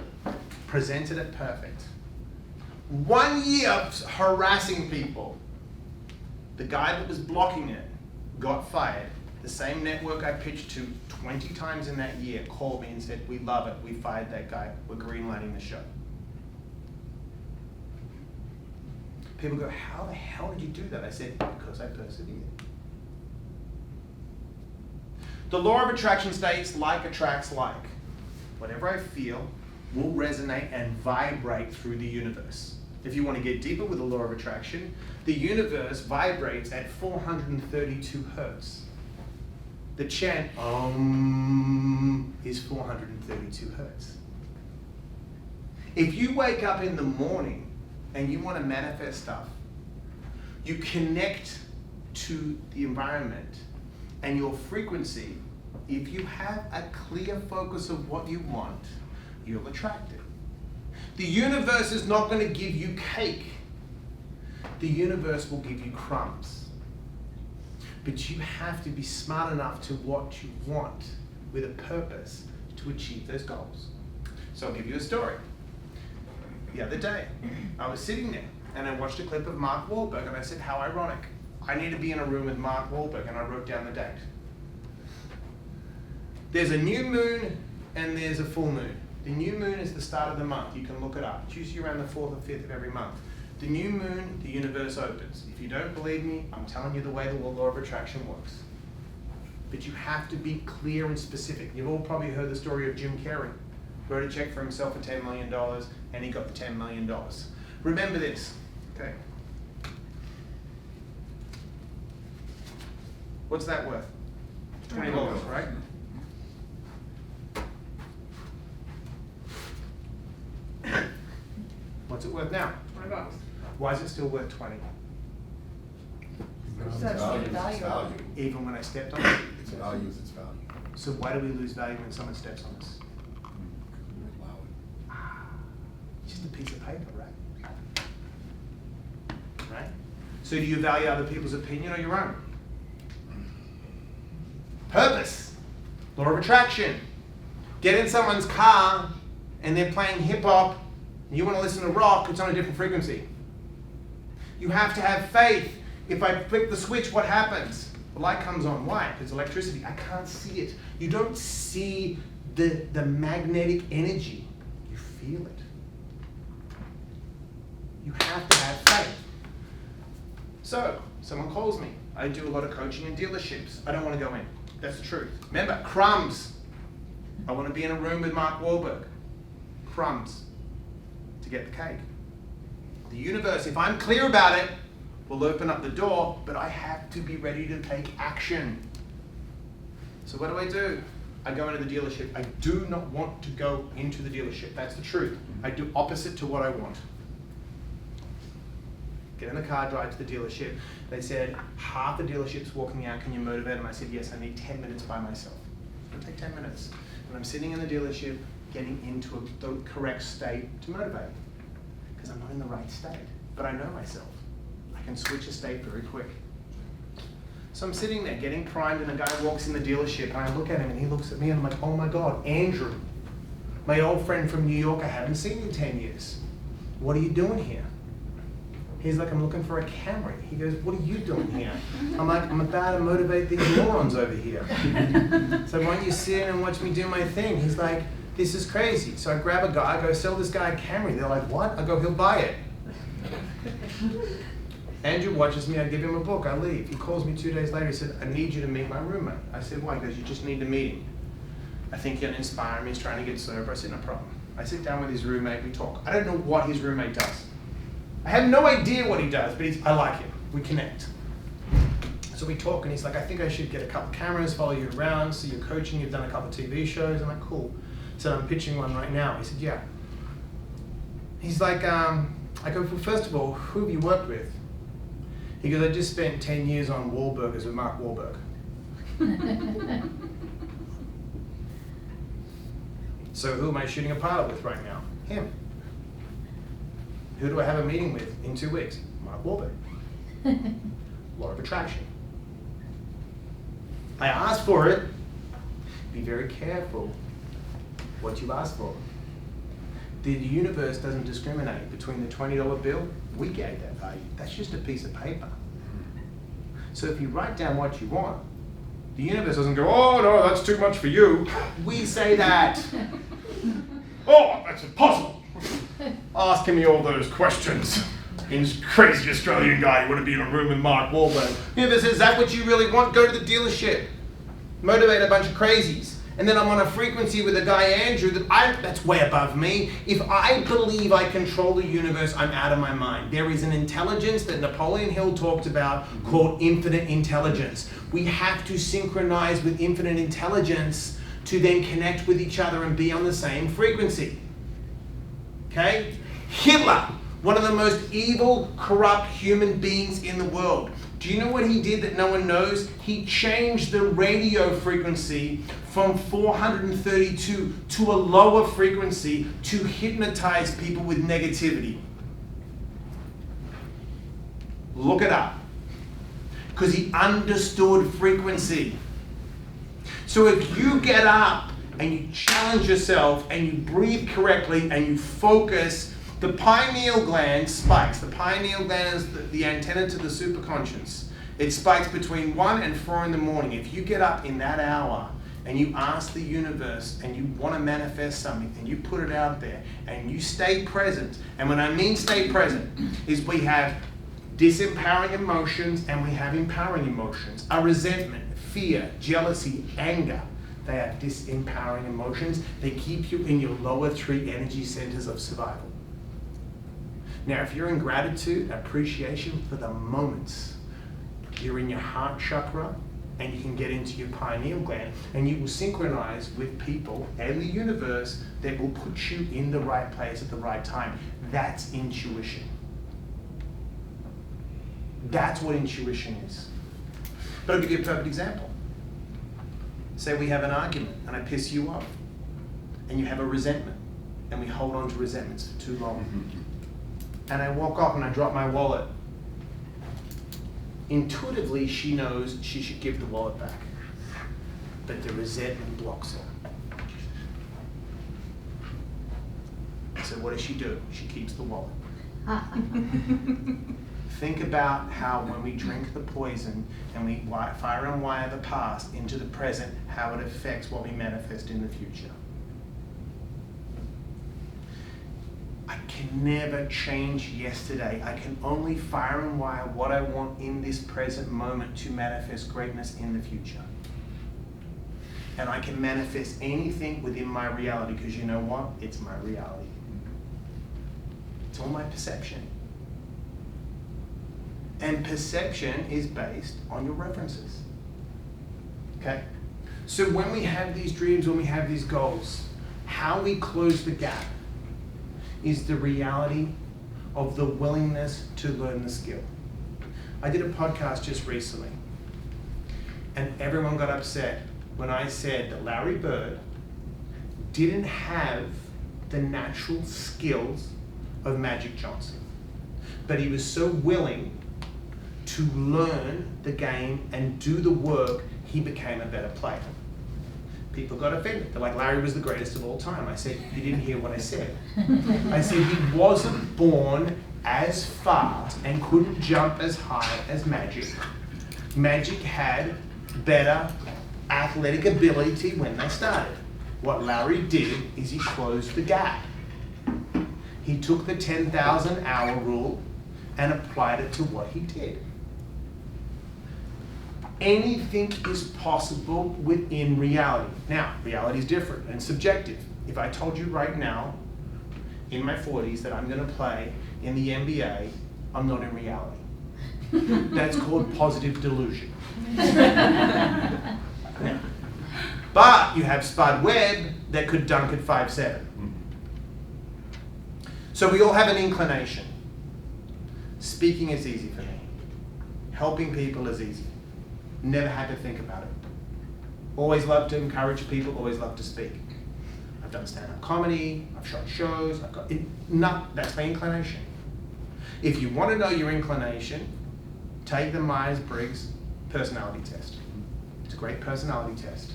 presented it perfect. 1 year of harassing people. The guy that was blocking it got fired. The same network I pitched to 20 times in that year called me and said, we love it, we fired that guy, we're greenlighting the show. People go, how the hell did you do that? I said, because I persevered. The law of attraction states, like attracts like. Whatever I feel will resonate and vibrate through the universe. If you want to get deeper with the law of attraction, the universe vibrates at 432 hertz. The chant, is 432 hertz. If you wake up in the morning and you want to manifest stuff, you connect to the environment and your frequency. If you have a clear focus of what you want, you'll attract it. The universe is not going to give you cake. The universe will give you crumbs. But you have to be smart enough to what you want with a purpose to achieve those goals. So I'll give you a story. The other day, I was sitting there and I watched a clip of Mark Wahlberg and I said, how ironic. I need to be in a room with Mark Wahlberg, and I wrote down the date. There's a new moon and there's a full moon. The new moon is the start of the month. You can look it up. It's usually around the 4th or 5th of every month. The new moon, the universe opens. If you don't believe me, I'm telling you the way the law of attraction works. But you have to be clear and specific. You've all probably heard the story of Jim Carrey. Wrote a check for himself for $10 million, and he got the $10 million. Remember this, okay? What's that worth? $20, right? What's it worth now? $20. Why is it still worth 20? It's value. Even when I stepped on it? Its value is its value. So why do we lose value when someone steps on us? Just a piece of paper, right? Right? So do you value other people's opinion or your own? Purpose. Law of attraction. Get in someone's car and they're playing hip hop and you want to listen to rock, it's on a different frequency. You have to have faith. If I flip the switch, what happens? The light comes on. Why? Because electricity. I can't see it. You don't see the magnetic energy. feel it. You have to have faith. So, someone calls me. I do a lot of coaching in dealerships. I don't want to go in. That's the truth. Remember, crumbs. I want to be in a room with Mark Wahlberg. Crumbs to get the cake. The universe, if I'm clear about it, will open up the door, but I have to be ready to take action. So what do? I go into the dealership. I do not want to go into the dealership. That's the truth. I do opposite to what I want. Get in the car, drive to the dealership. They said, half the dealership's walking out, can you motivate them? I said, yes, I need 10 minutes by myself. It'll take 10 minutes. And I'm sitting in the dealership, getting into the correct state to motivate. Because I'm not in the right state, but I know myself. I can switch a state very quick. So I'm sitting there getting primed, and a guy walks in the dealership, and I look at him, and he looks at me, and I'm like, oh my God, Andrew, my old friend from New York, I haven't seen you in 10 years. What are you doing here? He's like, I'm looking for a Camry. He goes, what are you doing here? I'm like, I'm about to motivate these morons over here. So why don't you sit and watch me do my thing? He's like, this is crazy. So I grab a guy, I go, sell this guy a Camry. They're like, what? I go, he'll buy it. Andrew watches me, I give him a book, I leave. He calls me 2 days later, he said, I need you to meet my roommate. I said, why? He goes, you just need to meet him. I think he'll inspire me, he's trying to get sober. I said, no problem. I sit down with his roommate, we talk. I don't know what his roommate does. I have no idea what he does, but I like him. We connect. So we talk, and he's like, I think I should get a couple cameras, follow you around, see your coaching, you've done a couple TV shows. I'm like, cool. He said, I'm pitching one right now. He said, yeah. He's like, I go, well, first of all, who have you worked with? He goes, I just spent 10 years on Wahlburgers with Mark Wahlberg. So who am I shooting a pilot with right now? Him. Who do I have a meeting with in 2 weeks? Mark Wahlberg. Law of attraction. I asked for it. Be very careful what you ask for. The universe doesn't discriminate between the $20 bill. We gave that value. That's just a piece of paper. So if you write down what you want, the universe doesn't go, oh no, that's too much for you. We say that. Oh, that's impossible. Asking me all those questions. He's crazy Australian guy, you want to be in a room with Mark Wahlberg. The universe says, is that what you really want? Go to the dealership. Motivate a bunch of crazies. And then I'm on a frequency with a guy, Andrew, that's way above me. If I believe I control the universe, I'm out of my mind. There is an intelligence that Napoleon Hill talked about called infinite intelligence. We have to synchronize with infinite intelligence to then connect with each other and be on the same frequency. Okay? Hitler, one of the most evil, corrupt human beings in the world. Do you know what he did that no one knows? He changed the radio frequency from 432 to a lower frequency to hypnotize people with negativity. Look it up. Because he understood frequency. So if you get up and you challenge yourself and you breathe correctly and you focus, the pineal gland spikes. The pineal gland is the antenna to the superconscious. It spikes between 1 and 4 in the morning. If you get up in that hour and you ask the universe and you want to manifest something and you put it out there and you stay present, and when I mean stay present, is we have disempowering emotions and we have empowering emotions. A resentment, fear, jealousy, anger, they are disempowering emotions. They keep you in your lower 3 energy centers of survival. Now, if you're in gratitude, appreciation for the moments, you're in your heart chakra, and you can get into your pineal gland, and you will synchronize with people and the universe that will put you in the right place at the right time. That's intuition. That's what intuition is. But I'll give you a perfect example. Say we have an argument, and I piss you off, and you have a resentment, and we hold on to resentments for too long. And I walk off and I drop my wallet. Intuitively, she knows she should give the wallet back. But the resentment blocks her. So what does she do? She keeps the wallet. Think about how when we drink the poison and we fire and wire the past into the present, how it affects what we manifest in the future. I can never change yesterday. I can only fire and wire what I want in this present moment to manifest greatness in the future. And I can manifest anything within my reality, because you know what? It's my reality. It's all my perception. And perception is based on your references. Okay? So when we have these dreams, when we have these goals, how we close the gap is the reality of the willingness to learn the skill. I did a podcast just recently, and everyone got upset when I said that Larry Bird didn't have the natural skills of Magic Johnson, but he was so willing to learn the game and do the work, he became a better player. People got offended. They're like, Larry was the greatest of all time. I said, you didn't hear what I said. I said he wasn't born as fast and couldn't jump as high as Magic. Magic had better athletic ability when they started. What Larry did is he closed the gap. He took the 10,000 hour rule and applied it to what he did. Anything is possible within reality. Now, reality is different and subjective. If I told you right now, in my 40s, that I'm going to play in the NBA, I'm not in reality. That's called positive delusion. Now, but you have Spud Webb that could dunk at 5'7". So we all have an inclination. Speaking is easy for me. Helping people is easy. Never had to think about it. Always loved to encourage people, always loved to speak. I've done stand-up comedy, I've shot shows, that's my inclination. If you want to know your inclination, take the Myers-Briggs personality test. It's a great personality test.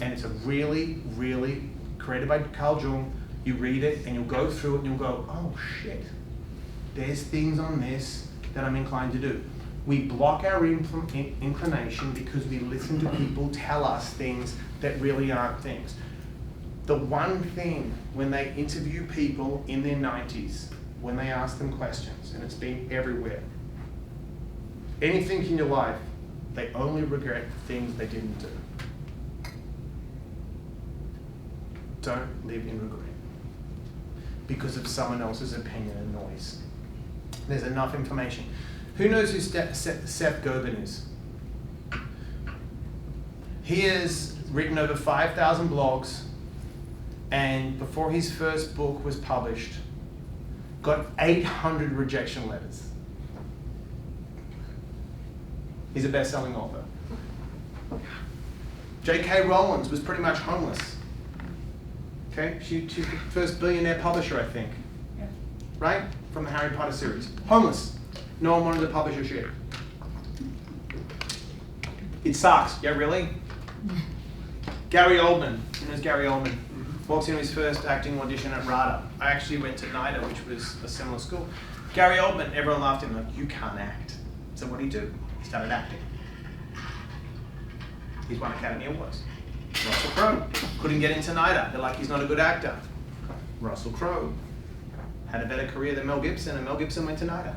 And it's a really, really, created by Carl Jung, you read it and you'll go through it and you'll go, oh shit, there's things on this that I'm inclined to do. We block our inclination because we listen to people tell us things that really aren't things. The one thing when they interview people in their 90s, when they ask them questions, and it's been everywhere, anything in your life, they only regret things they didn't do. Don't live in regret because of someone else's opinion and noise. There's enough information. Who knows who Seth Godin is? He has written over 5,000 blogs, and before his first book was published, got 800 rejection letters. He's a best-selling author. J.K. Rowling was pretty much homeless. Okay, she's the first billionaire publisher, I think. Yeah. Right? From the Harry Potter series. Homeless. No one wanted to publish her shit. It sucks. Yeah, really? Gary Oldman. Who knows Gary Oldman? Walks into his first acting audition at RADA. I actually went to NIDA, which was a similar school. Gary Oldman, everyone laughed at him, like, you can't act. So what did he do? He started acting. He's won Academy Awards. Russell Crowe couldn't get into NIDA. They're like, he's not a good actor. Russell Crowe had a better career than Mel Gibson, and Mel Gibson went to NIDA.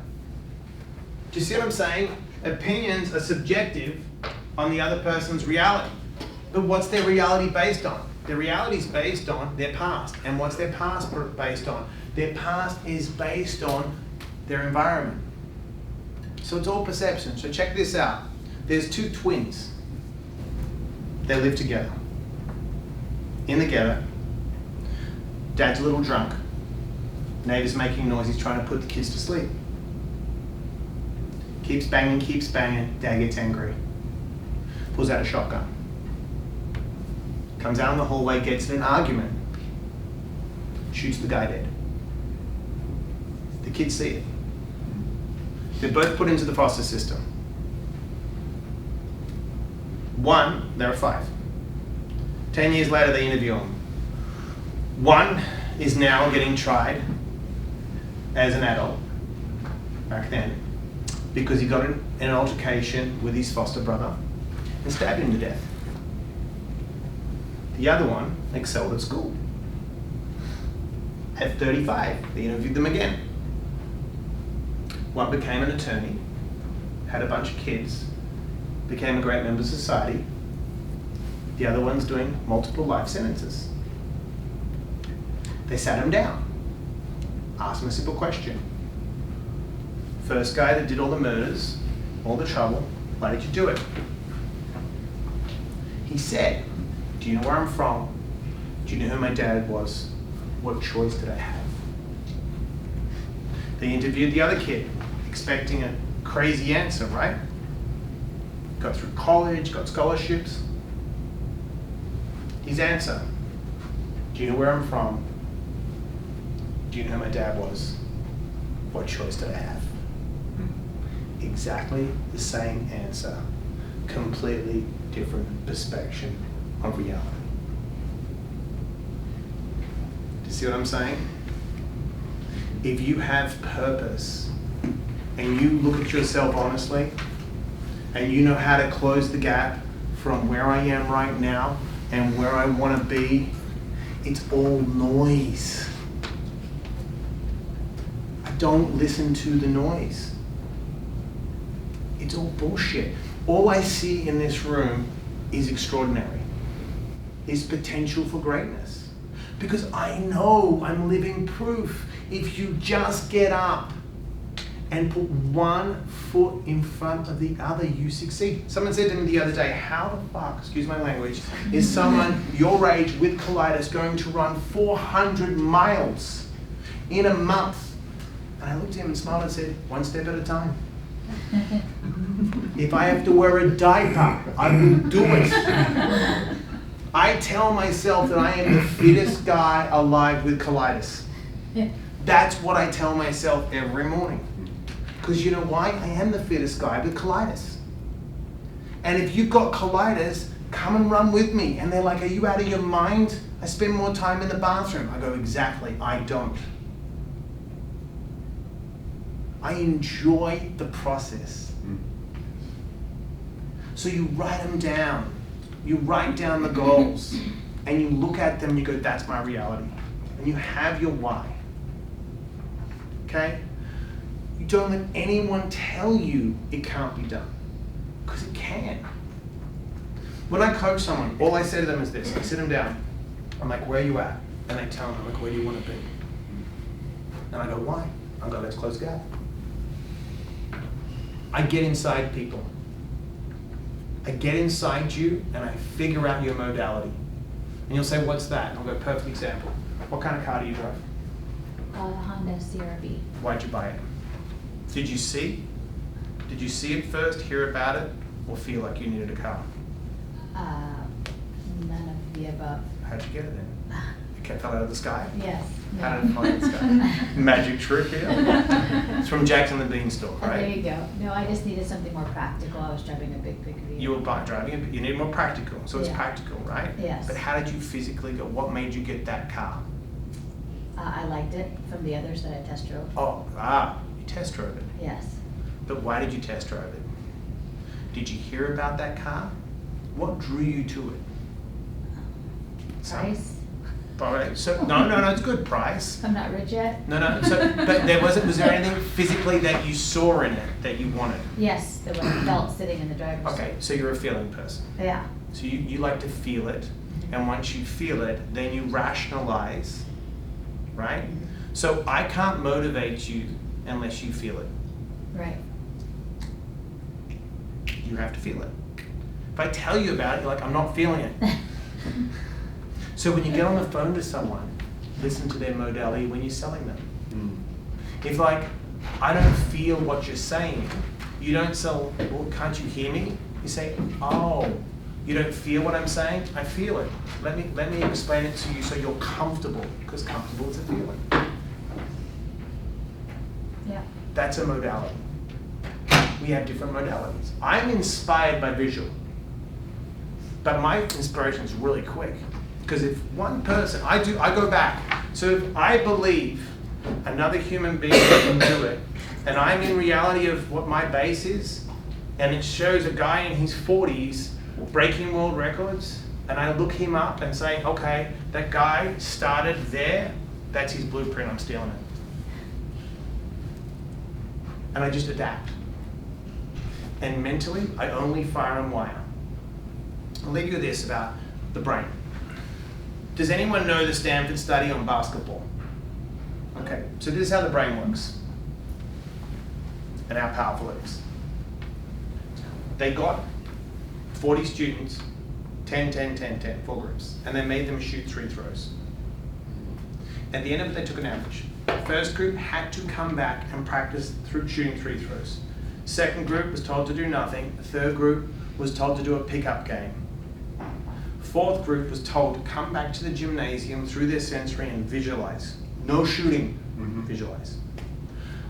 Do you see what I'm saying? Opinions are subjective on the other person's reality. But what's their reality based on? Their reality is based on their past. And what's their past based on? Their past is based on their environment. So it's all perception. So check this out. There's two twins. They live together. In the ghetto. Dad's a little drunk. Neighbor's making noise. He's trying to put the kids to sleep. Keeps banging. Dad gets angry. Pulls out a shotgun. Comes out in the hallway, gets in an argument. Shoots the guy dead. The kids see it. They're both put into the foster system. One, there are 5. 10 years later, they interview him. One is now getting tried as an adult, back then, because he got in an altercation with his foster brother and stabbed him to death. The other one excelled at school. At 35, they interviewed them again. One became an attorney, had a bunch of kids, became a great member of society. The other one's doing multiple life sentences. They sat him down, asked him a simple question. First guy that did all the murders, all the trouble, why did you do it? He said, do you know where I'm from? Do you know who my dad was? What choice did I have? They interviewed the other kid, expecting a crazy answer, right? Got through college, got scholarships. His answer, do you know where I'm from? Do you know who my dad was? What choice did I have? Exactly the same answer, completely different perspective of reality. Do you see what I'm saying? If you have purpose and you look at yourself honestly and you know how to close the gap from where I am right now and where I want to be, it's all noise. I don't listen to the noise. It's all bullshit. All I see in this room is extraordinary, is potential for greatness. Because I know I'm living proof. If you just get up and put one foot in front of the other, you succeed. Someone said to me the other day, how the fuck, excuse my language, is someone your age with colitis going to run 400 miles in a month? And I looked at him and smiled and said, one step at a time. If I have to wear a diaper, I will do it. I tell myself that I am the fittest guy alive with colitis. That's what I tell myself every morning. Because you know why? I am the fittest guy with colitis. And if you've got colitis, come and run with me. And they're like, are you out of your mind? I spend more time in the bathroom. I go, exactly, I don't. I enjoy the process. So you write them down. You write down the goals and you look at them and you go, that's my reality. And you have your why. Okay? You don't let anyone tell you it can't be done. Because it can. When I coach someone, all I say to them is this. I sit them down. I'm like, where are you at? And I tell them, I'm like, where do you want to be? And I go, why? I go, let's close the gap. I get inside people. I get inside you and I figure out your modality. And you'll say, what's that? And I'll go, perfect example. What kind of car do you drive? Honda CRV. Why'd you buy it? Did you see? Did you see it first, hear about it, or feel like you needed a car? None of the above. How'd you get it then? It fell out of the sky? Yes. How did it fall out of the sky? Magic trick here. It's from Jack and the Beanstalk, right? There you go. No, I just needed something more practical. I was driving a big vehicle. You were driving it, but you need more practical, so it's Yeah. practical, right? Yes. But how did you physically go? What made you get that car? I liked it from the others that I test drove. You test drove it. Yes. But why did you test drive it? Did you hear about that car? What drew you to it? Price? Alright, so no, it's good price. I'm not rich yet. No, so but was there anything physically that you saw in it that you wanted? Yes, the way I felt sitting in the driver's seat. Okay, so you're a feeling person. Yeah. So you like to feel it, and once you feel it, then you rationalize, right? So I can't motivate you unless you feel it. Right. You have to feel it. If I tell you about it, you're like, I'm not feeling it. So when you get on the phone to someone, listen to their modality when you're selling them. If like, I don't feel what you're saying, you don't sell, well, can't you hear me? You say, oh, you don't feel what I'm saying? I feel it. Let me explain it to you so you're comfortable, because comfortable is a feeling. Yeah. That's a modality. We have different modalities. I'm inspired by visual, but my inspiration is really quick. Because if one person, I go back. So if I believe another human being can do it, and I'm in reality of what my base is, and it shows a guy in his 40s breaking world records, and I look him up and say, okay, that guy started there That's his blueprint, I'm stealing it. And I just adapt. And mentally, I only fire and wire. I'll leave you with this about the brain. Does anyone know the Stanford study on basketball? Okay, so this is how the brain works and how powerful it is. They got 40 students, 10, 10, 10, 10, 4 groups, and they made them shoot 3 throws. At the end of it, they took an average. The first group had to come back and practice through shooting 3 throws. Second group was told to do nothing. The third group was told to do a pickup game. Fourth group was told to come back to the gymnasium through their sensory and visualize. No shooting, visualize.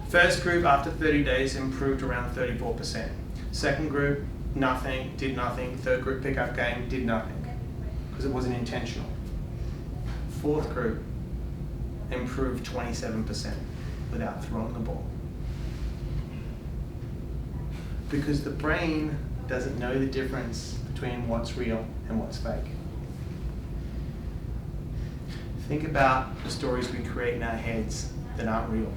First group, after 30 days, improved around 34%. Second group, nothing, did nothing. Third group, pickup game, did nothing, because it wasn't intentional. Fourth group, improved 27% without throwing the ball. Because the brain doesn't know the difference between what's real and what's fake. Think about the stories we create in our heads that aren't real.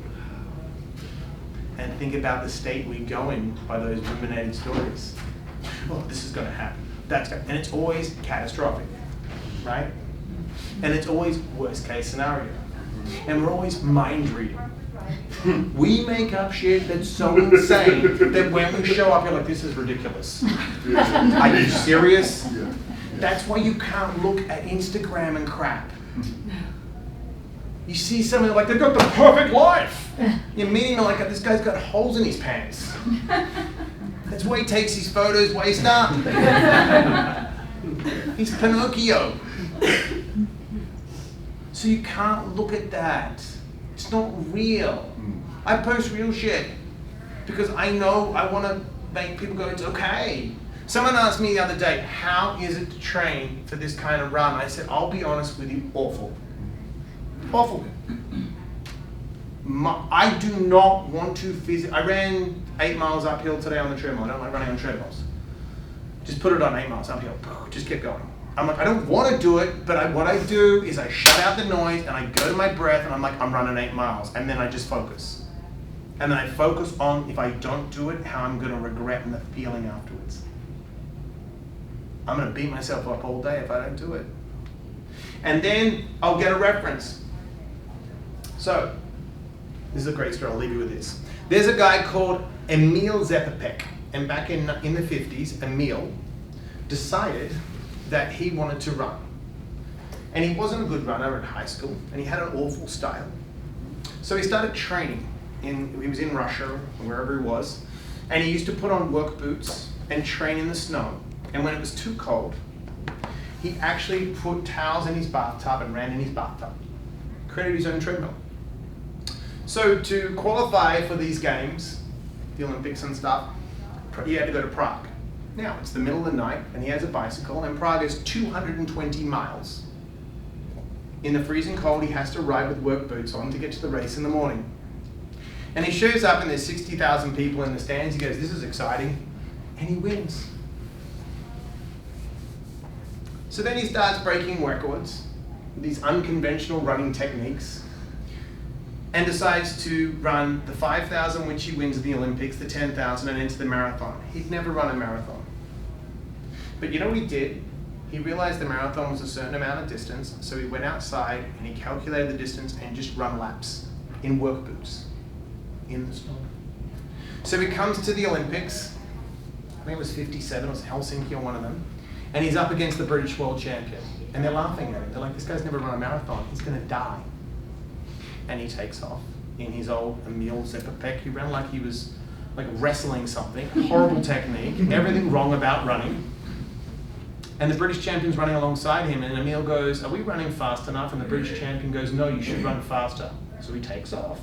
And think about the state we go in by those ruminated stories. Oh, this is going to happen. That's going to, and it's always catastrophic, right? And it's always worst case scenario. And we're always mind reading. We make up shit that's so insane that when we show up, you're like, this is ridiculous. Are you serious? Yeah. That's why you can't look at Instagram and crap. You see someone like, they've got the perfect life. You're meeting them like, this guy's got holes in his pants. That's why he takes his photos waist up. He's Pinocchio. So you can't look at that. It's not real. I post real shit because I know I want to make people go, it's okay. Someone asked me the other day, how is it to train for this kind of run? I said, I'll be honest with you, awful. Awful. I do not want to physically. I ran 8 miles uphill today on the treadmill. I don't like running on treadmills. Just put it on 8 miles uphill. Just keep going. I'm like, I don't want to do it, but what I do is I shut out the noise and I go to my breath and I'm like, I'm running 8 miles. And then I just focus. And then I focus on, if I don't do it, how I'm going to regret and the feeling afterwards. I'm going to beat myself up all day if I don't do it. And then I'll get a reference. So, this is a great story. I'll leave you with this. There's a guy called Emil Zepepek. And back in the 50s, Emil decided that he wanted to run. And he wasn't a good runner in high school, and he had an awful style. So he started training. He was in Russia, or wherever he was, and he used to put on work boots and train in the snow. And when it was too cold, he actually put towels in his bathtub and ran in his bathtub. Created his own treadmill. So to qualify for these games, the Olympics and stuff, he had to go to Prague. Now, it's the middle of the night, and he has a bicycle, and Prague is 220 miles. In the freezing cold, he has to ride with work boots on to get to the race in the morning. And he shows up, and there's 60,000 people in the stands. He goes, this is exciting, and he wins. So then he starts breaking records, these unconventional running techniques, and decides to run the 5,000, which he wins at the Olympics, the 10,000, and into the marathon. He'd never run a marathon. But you know what he did? He realized the marathon was a certain amount of distance, so he went outside and he calculated the distance and just run laps in work boots in the snow. So he comes to the Olympics, I think it was 57, it was Helsinki or one of them, and he's up against the British world champion. And they're laughing at him. They're like, this guy's never run a marathon, he's gonna die. And he takes off in his old Emil Zepepek. He ran like he was like wrestling something, horrible technique, everything wrong about running. And the British champion's running alongside him, and Emil goes, are we running fast enough? And the British champion goes, no, you should run faster. So he takes off.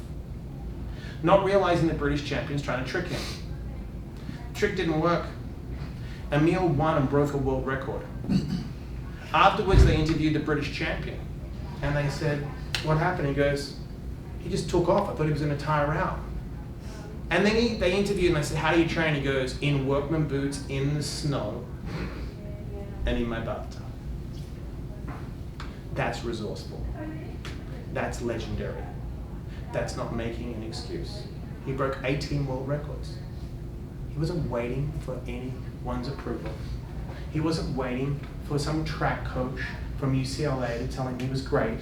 Not realizing the British champion's trying to trick him. Trick didn't work. Emil won and broke a world record. Afterwards, they interviewed the British champion, and they said, what happened? He goes, he just took off. I thought he was going to tire out. And then they interviewed him. I said, how do you train? He goes, in workman boots, in the snow, and in my bathtub. That's resourceful. That's legendary. That's not making an excuse. He broke 18 world records. He wasn't waiting for anyone's approval. He wasn't waiting for some track coach from UCLA to tell him he was great.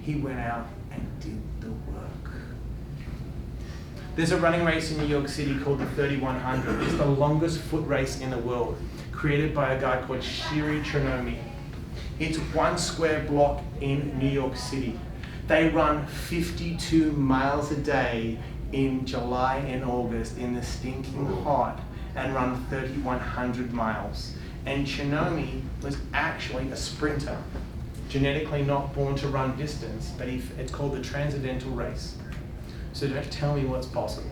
He went out and did the work. There's a running race in New York City called the 3100. It's the longest foot race in the world, created by a guy called Shiri Chernomi. It's 1 square block in New York City. They run 52 miles a day in July and August in the stinking hot and run 3,100 miles. And Chernomi was actually a sprinter, genetically not born to run distance, but it's called the Transcendental Race. So don't tell me what's possible.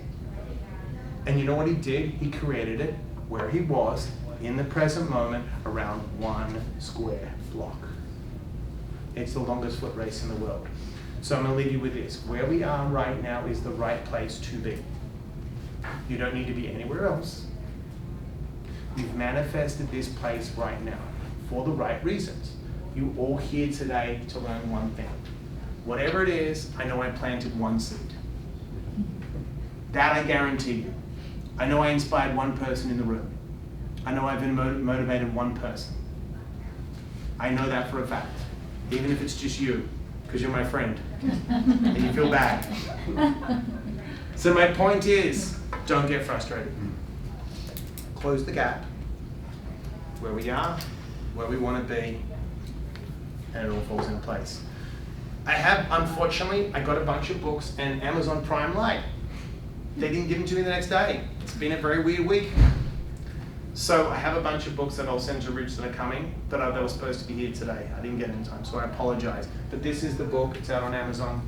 And you know what he did? He created it where he was in the present moment around 1 square block. It's the longest foot race in the world. So I'm going to leave you with this. Where we are right now is the right place to be. You don't need to be anywhere else. You've manifested this place right now for the right reasons. You're all here today to learn one thing. Whatever it is, I know I planted 1 seed. That I guarantee you. I know I inspired 1 person in the room. I know I've motivated 1 person. I know that for a fact. Even if it's just you, because you're my friend, and you feel bad. So my point is, don't get frustrated. Close the gap. Where we are, where we want to be, and it all falls into place. Unfortunately, I got a bunch of books and Amazon Prime Lite. They didn't give them to me the next day. It's been a very weird week. So I have a bunch of books that I'll send to Rich that are coming, but they were supposed to be here today. I didn't get them in time, so I apologize. But this is the book. It's out on Amazon.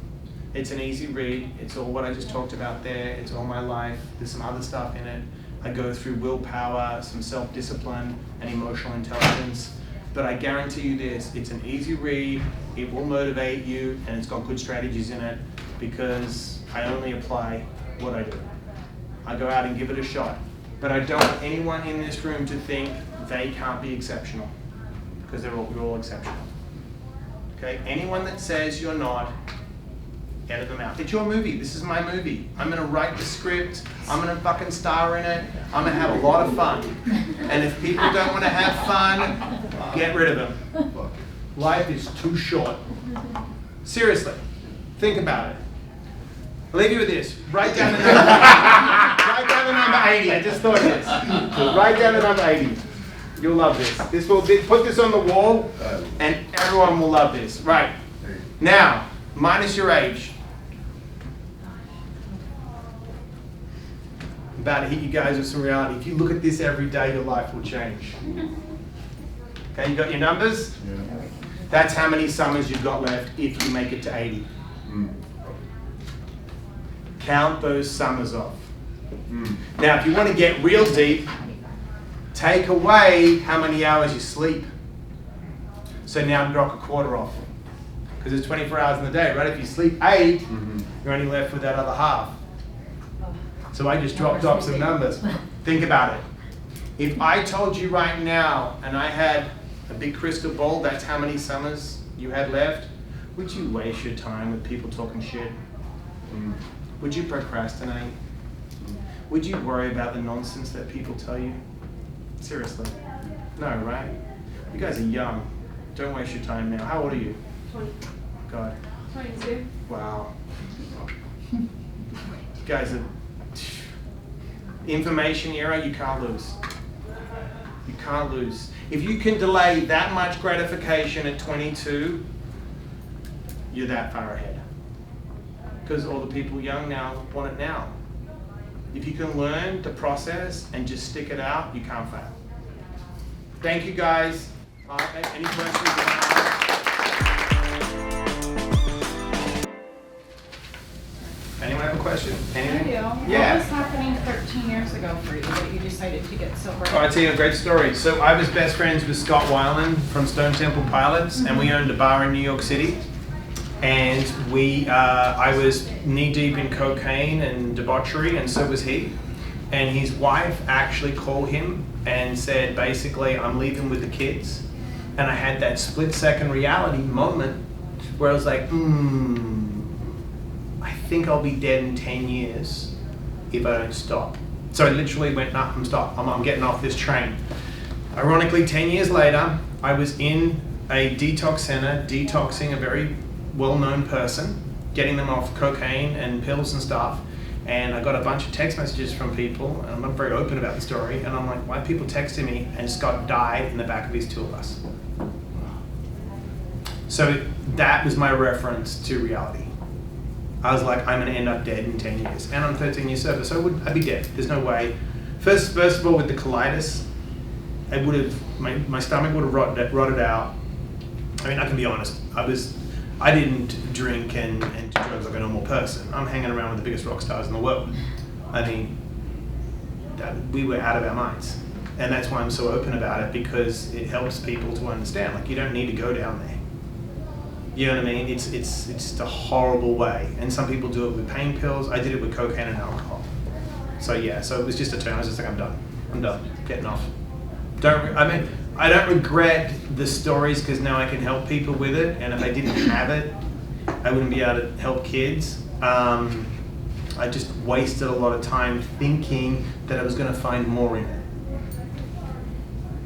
It's an easy read. It's all what I just talked about there. It's all my life. There's some other stuff in it. I go through willpower, some self-discipline, and emotional intelligence. But I guarantee you this, it's an easy read, it will motivate you, and it's got good strategies in it because I only apply what I do. I go out and give it a shot. But I don't want anyone in this room to think they can't be exceptional, because we're all exceptional. Okay? Anyone that says you're not, edit them out. It's your movie. This is my movie. I'm going to write the script. I'm going to fucking star in it. I'm going to have a lot of fun. And if people don't want to have fun, get rid of them. Life is too short. Seriously. Think about it. I'll leave you with this. Write down the number. Write down the number 80. I just thought of this. Write down the number 80. You'll love this. Put this on the wall, and everyone will love this. Right. Now, minus your age. I'm about to hit you guys with some reality. If you look at this every day, your life will change. Okay, you got your numbers? Yeah. That's how many summers you've got left if you make it to 80. Count those summers off. Now, if you want to get real deep, take away how many hours you sleep. So now drop a quarter off. Because there's 24 hours in the day, right? If you sleep 8, you're only left with that other half. So I just dropped off some numbers. Think about it. If I told you right now, and I had a big crystal ball, that's how many summers you had left, would you waste your time with people talking shit? Would you procrastinate? Would you worry about the nonsense that people tell you? Seriously. No, right? You guys are young. Don't waste your time now. How old are you? 20. God. 22. Wow. You guys are... Information era, you can't lose. You can't lose. If you can delay that much gratification at 22, you're that far ahead. Because all the people young now want it now. If you can learn the process and just stick it out, you can't fail. Thank you guys. Any questions? Anyone have a question? Anything? I do. Yeah. What was happening 13 years ago for you that you decided to get sober? Oh, I'll tell you a great story. So I was best friends with Scott Weiland from Stone Temple Pilots, and we owned a bar in New York City. And I was knee deep in cocaine and debauchery, and so was he. And his wife actually called him and said, basically, I'm leaving with the kids. And I had that split-second reality moment. where I was like, I think I'll be dead in 10 years if I don't stop. So I literally went, nah, I'm getting off this train. Ironically, 10 years later, I was in a detox center, detoxing a very well-known person, getting them off cocaine and pills and stuff. And I got a bunch of text messages from people, and I'm not very open about the story, and I'm like, why are people texting me? And Scott died in the back of his tour bus. So that was my reference to reality. I was like, I'm gonna end up dead in 10 years. And I'm 13 years sober, so I'd be dead. There's no way. First of all, with the colitis, it would have, my stomach would have rotted out. I mean, I can be honest, I didn't drink and do drugs like a normal person. I'm hanging around with the biggest rock stars in the world. I mean, we were out of our minds. And that's why I'm so open about it, because it helps people to understand, like, you don't need to go down there. You know what I mean? It's just a horrible way. And some people do it with pain pills. I did it with cocaine and alcohol. So yeah, so it was just a turn. I was just like, I'm done, getting off. I don't regret the stories, because now I can help people with it. And if I didn't have it, I wouldn't be able to help kids. I just wasted a lot of time thinking that I was going to find more in it.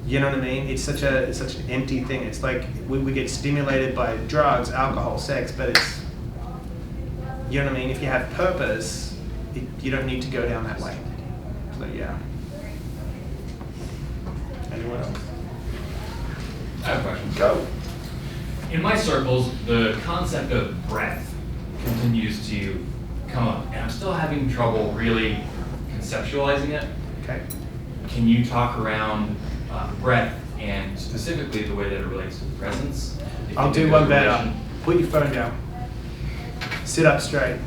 You know what I mean? It's such an empty thing. It's like we get stimulated by drugs, alcohol, sex, but it's, you know what I mean? If you have purpose, you don't need to go down that way. So yeah. Anyone else? I have a question. Go. In my circles, the concept of breath continues to come up, and I'm still having trouble really conceptualizing it. Okay. Can you talk around breath and specifically the way that it relates to the presence? If I'll you do think one there's a better. relation- Put your phone down. Sit up straight.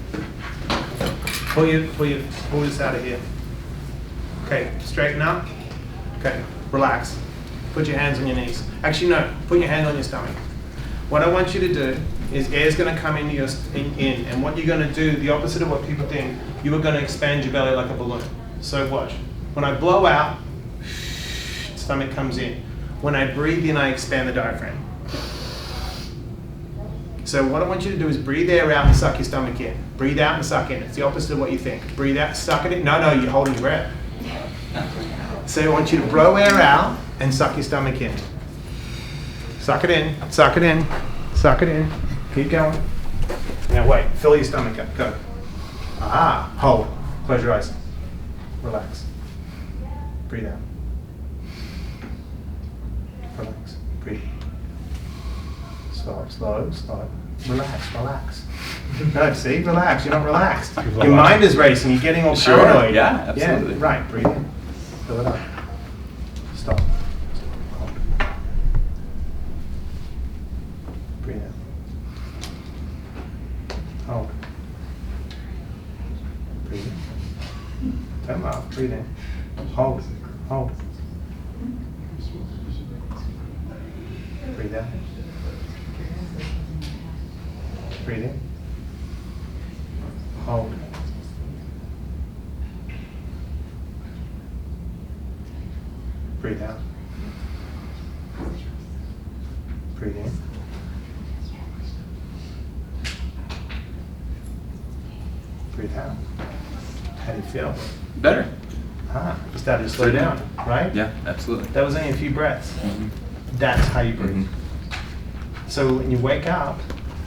Pull this out of here. Okay, straighten up. Okay, relax. Put your hands on your knees. Actually, no, put your hand on your stomach. What I want you to do is air's going to come into your and what you're going to do, the opposite of what people think, you are going to expand your belly like a balloon. So watch. When I blow out, stomach comes in. When I breathe in, I expand the diaphragm. So what I want you to do is breathe air out and suck your stomach in. Breathe out and suck in. It's the opposite of what you think. Breathe out, suck it in. No, you're holding your breath. So I want you to blow air out and suck your stomach in. Suck it in, suck it in, suck it in. Keep going. Now wait, fill your stomach up. Go. Aha, hold. Close your eyes. Relax. Breathe out. Relax. Breathe. Slow. Relax. No, see, relax. You're not relaxed. Your mind is racing. You're getting all paranoid. Yeah, absolutely. Yeah, right. Breathe in. Fill it up. Stop. Hold. Breathe out. Hold. Breathe in. Don't laugh. Breathe in. Hold. Breathe out. Breathe in. Hold. Breathe out. Breathe in. Breathe out. How do you feel? Better. You started to slow down, right? Yeah, absolutely. That was only a few breaths. That's how you breathe. So when you wake up,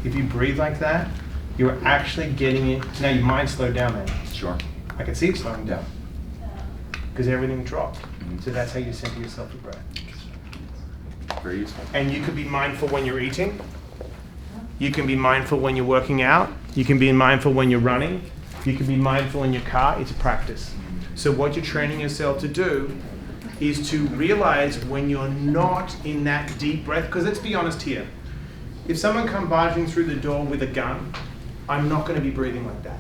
if you breathe like that, you're actually getting it. Now your mind slowed down then. Sure. I can see it slowing down because everything dropped. So that's how you center yourself to breath. Very useful. And you could be mindful when you're eating. You can be mindful when you're working out. You can be mindful when you're running. You can be mindful in your car. It's a practice. So what you're training yourself to do is to realize when you're not in that deep breath, because let's be honest here. If someone comes barging through the door with a gun, I'm not going to be breathing like that.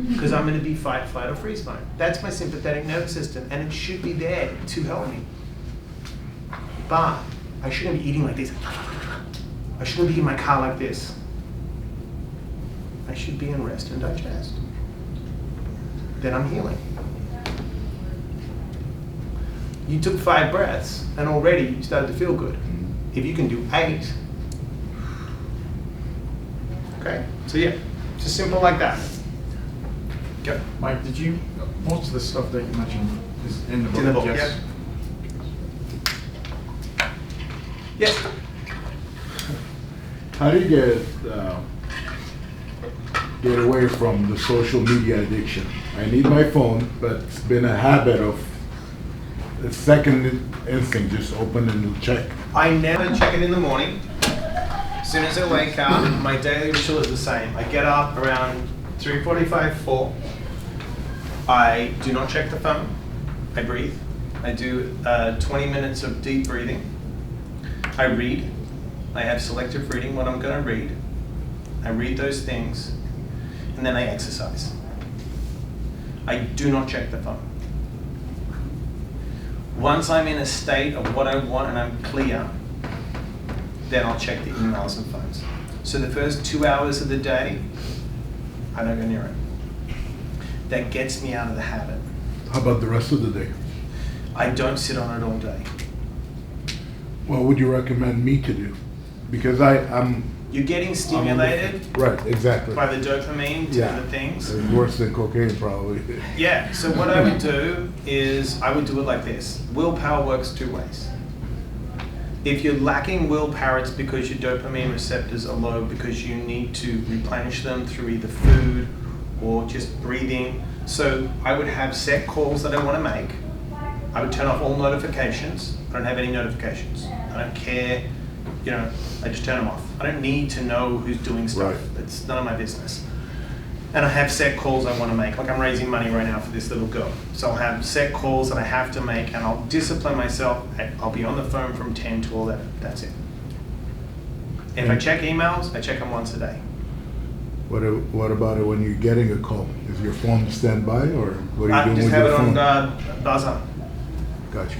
Because I'm going to be fight, flight, or freeze mode. That's my sympathetic nervous system, and it should be there to help me. But I shouldn't be eating like this. I shouldn't be in my car like this. I should be in rest and digest. Then I'm healing. You took 5 breaths, and already you started to feel good. If you can do 8, Okay, so yeah, just simple like that. Go. Mike, did you, most of the stuff that you mentioned is in the book? In the book, yes. Yes. How do you get away from the social media addiction? I need my phone, but it's been a habit of the second instinct, just open and check. I never check it in the morning. As soon as I wake up, my daily ritual is the same. I get up around 3:45, 4. I do not check the phone. I breathe. I do 20 minutes of deep breathing. I read. I have selective reading, what I'm going to read. I read those things, and then I exercise. I do not check the phone. Once I'm in a state of what I want and I'm clear, then I'll check the emails and phones. So the first 2 hours of the day, I don't go near it. That gets me out of the habit. How about the rest of the day? I don't sit on it all day. What would you recommend me to do? Because I'm You're getting stimulated right, exactly. by the dopamine to Yeah. the things. It's worse than cocaine, probably. Yeah, so what I would do is, I would do it like this. Willpower works 2 ways. If you're lacking willpower, it's because your dopamine receptors are low, because you need to replenish them through either food or just breathing. So I would have set calls that I want to make. I would turn off all notifications. I don't have any notifications. I don't care, I just turn them off. I don't need to know who's doing stuff. Right. It's none of my business. And I have set calls I want to make. Like I'm raising money right now for this little girl. So I'll have set calls that I have to make, and I'll discipline myself. I'll be on the phone from 10 to 11. That's it. If I check emails, I check them once a day. What about it when you're getting a call? Is your phone standby, or what are you I doing just with have your it phone? on buzzer. Gotcha.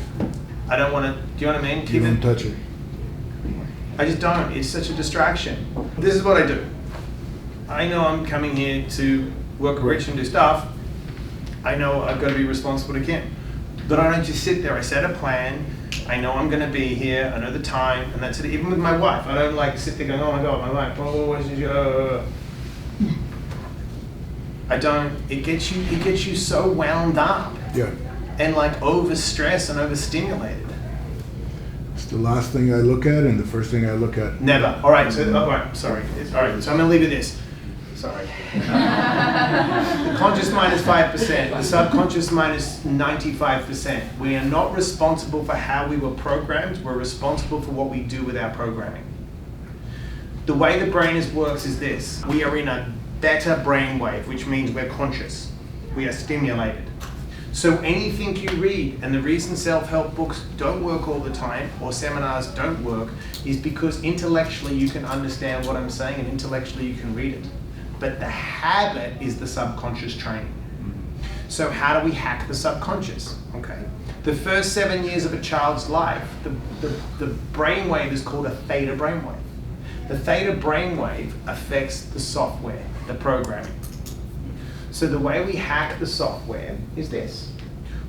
I don't want to, do you know what I mean? You Keep don't it. touch it. I just don't. It's such a distraction. This is what I do. I know I'm coming here to work rich and do stuff. I know I've got to be responsible again. But I don't just sit there. I set a plan. I know I'm going to be here. I know the time, and that's it. Even with my wife, I don't like sit there going, "Oh my God, my wife! Oh, where did you go?" I don't. It gets you so wound up Yeah. and like overstressed and overstimulated. It's the last thing I look at and the first thing I look at. Never. All right. So, all right. Sorry. All right. So I'm gonna leave it this. Sorry. The conscious mind is 5%. The subconscious mind is 95%. We are not responsible for how we were programmed. We're responsible for what we do with our programming. The way the brain works is this: we are in a beta brainwave, which means we're conscious. We are stimulated. So anything you read, and the reason self-help books don't work all the time, or seminars don't work, is because intellectually you can understand what I'm saying, and intellectually you can read it. But the habit is the subconscious training. So how do we hack the subconscious? Okay. The first 7 years of a child's life, the brainwave is called a theta brainwave. The theta brainwave affects the software, the programming. So the way we hack the software is this.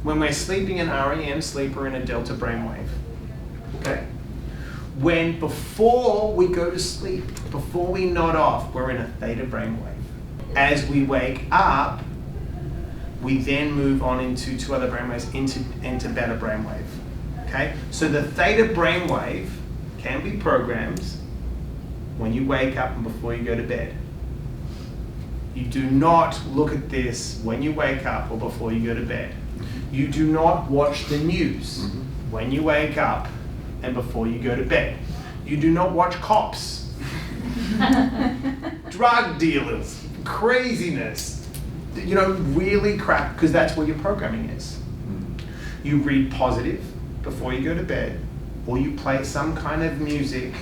When we're sleeping in REM sleep, we're in a delta brainwave. Okay? Before we go to sleep, before we nod off, we're in a theta brainwave. As we wake up, we then move on into 2 other brainwaves, into beta brainwave. Okay? So the theta brainwave can be programmed when you wake up and before you go to bed. You do not look at this when you wake up or before you go to bed. You do not watch the news when you wake up and before you go to bed. You do not watch cops, drug dealers, craziness, really crap, because that's where your programming is. You read positive before you go to bed, or you play some kind of music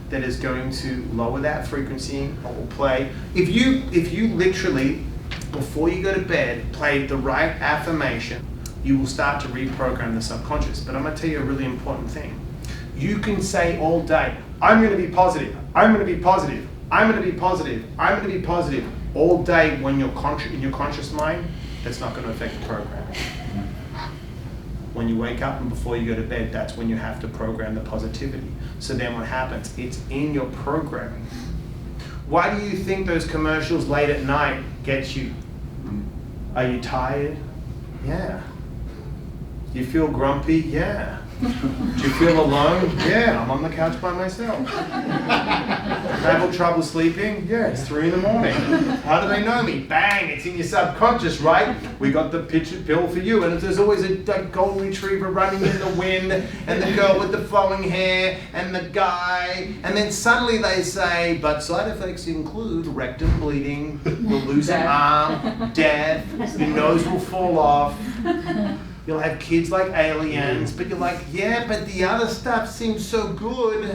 that is going to lower that frequency, or will play. If you literally, before you go to bed, play the right affirmation, you will start to reprogram the subconscious. But I'm gonna tell you a really important thing. You can say all day, I'm gonna be positive, I'm gonna be positive, I'm gonna be positive, I'm gonna be positive, all day when you're in your conscious mind, that's not gonna affect the programming. When you wake up and before you go to bed, that's when you have to program the positivity. So then what happens? It's in your programming. Why do you think those commercials late at night get you? Are you tired? Yeah. Do you feel grumpy? Yeah. Do you feel alone? Yeah, I'm on the couch by myself. Having trouble sleeping? Yeah, it's 3 in the morning. How do they know me? Bang, it's in your subconscious, right? We got the pill for you, and there's always a golden retriever running in the wind, and the girl with the flowing hair, and the guy, and then suddenly they say, but side effects include rectum bleeding, you'll lose an arm, death, your nose will fall off. You'll have kids like aliens, but you're like, yeah, but the other stuff seems so good.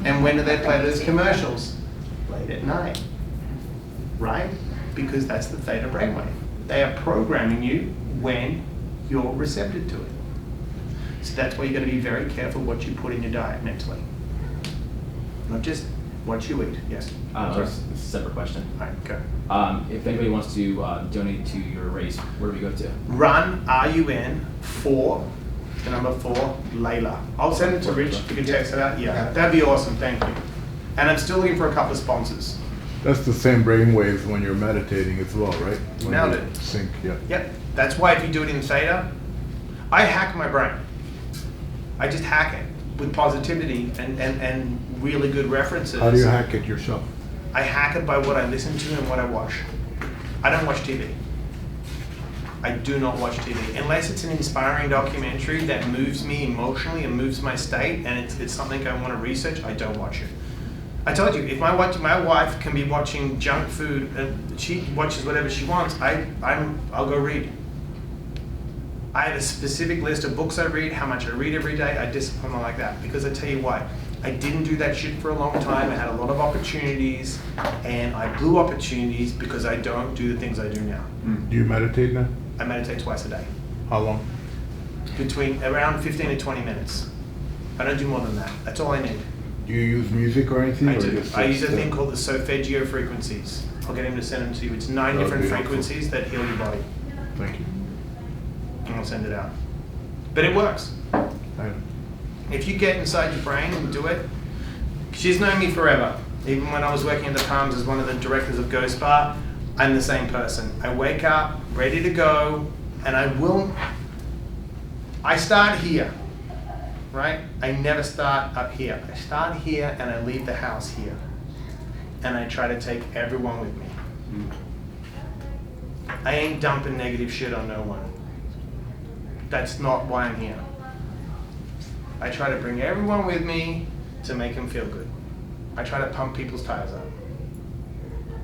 And when do they play those commercials? Late at night, right? Because that's the theta brainwave. They are programming you when you're receptive to it. So that's why you're going to be very careful what you put in your diet mentally. Not just what you eat. Yes? It's a separate question. All right, go. If anybody wants to donate to your race, where do we go to? Run RUN 4, the number 4, Layla. I'll send it to Rich. You can text it out. Yeah, that'd be awesome. Thank you. And I'm still looking for a couple of sponsors. That's the same brain waves when you're meditating as well, right? When Nailed you it. Sync, yeah. Yep. That's why if you do it in theta, I hack my brain. I just hack it with positivity and really good references. How do you hack it yourself? I hack it by what I listen to and what I watch. I don't watch TV. I do not watch TV. Unless it's an inspiring documentary that moves me emotionally and moves my state and it's something I want to research, I don't watch it. I told you, if my wife can be watching junk food and she watches whatever she wants, I'll go read. I have a specific list of books I read, how much I read every day. I discipline them like that because I tell you why. I didn't do that shit for a long time. I had a lot of opportunities and I blew opportunities because I don't do the things I do now. Do you meditate now? I meditate twice a day. How long? Between around 15 to 20 minutes. I don't do more than that. That's all I need. Do you use music or anything? I or do. just I use a sit thing still? called the solfeggio frequencies. I'll get him to send them to you. It's 9 That would different be helpful. frequencies that heal your body. Thank you. And I'll send it out. But it works. I know. If you get inside your brain and do it, she's known me forever. Even when I was working at the Palms as one of the directors of Ghost Bar, I'm the same person. I wake up, ready to go, and I start here, right? I never start up here. I start here and I leave the house here. And I try to take everyone with me. I ain't dumping negative shit on no one. That's not why I'm here. I try to bring everyone with me to make them feel good. I try to pump people's tires up.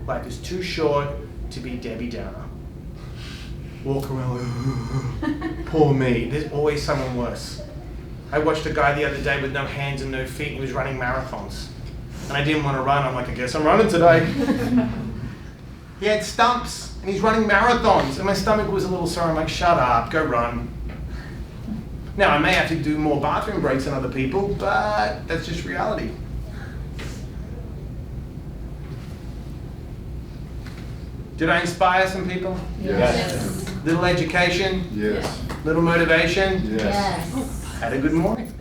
Life is too short to be Debbie Downer. Walk around like, poor me. There's always someone worse. I watched a guy the other day with no hands and no feet and he was running marathons. And I didn't want to run. I'm like, I guess I'm running today. He had stumps and he's running marathons and my stomach was a little sore. I'm like, shut up, go run. Now, I may have to do more bathroom breaks than other people, but that's just reality. Did I inspire some people? Yes. Little education? Yes. Little motivation? Yes. Had a good morning.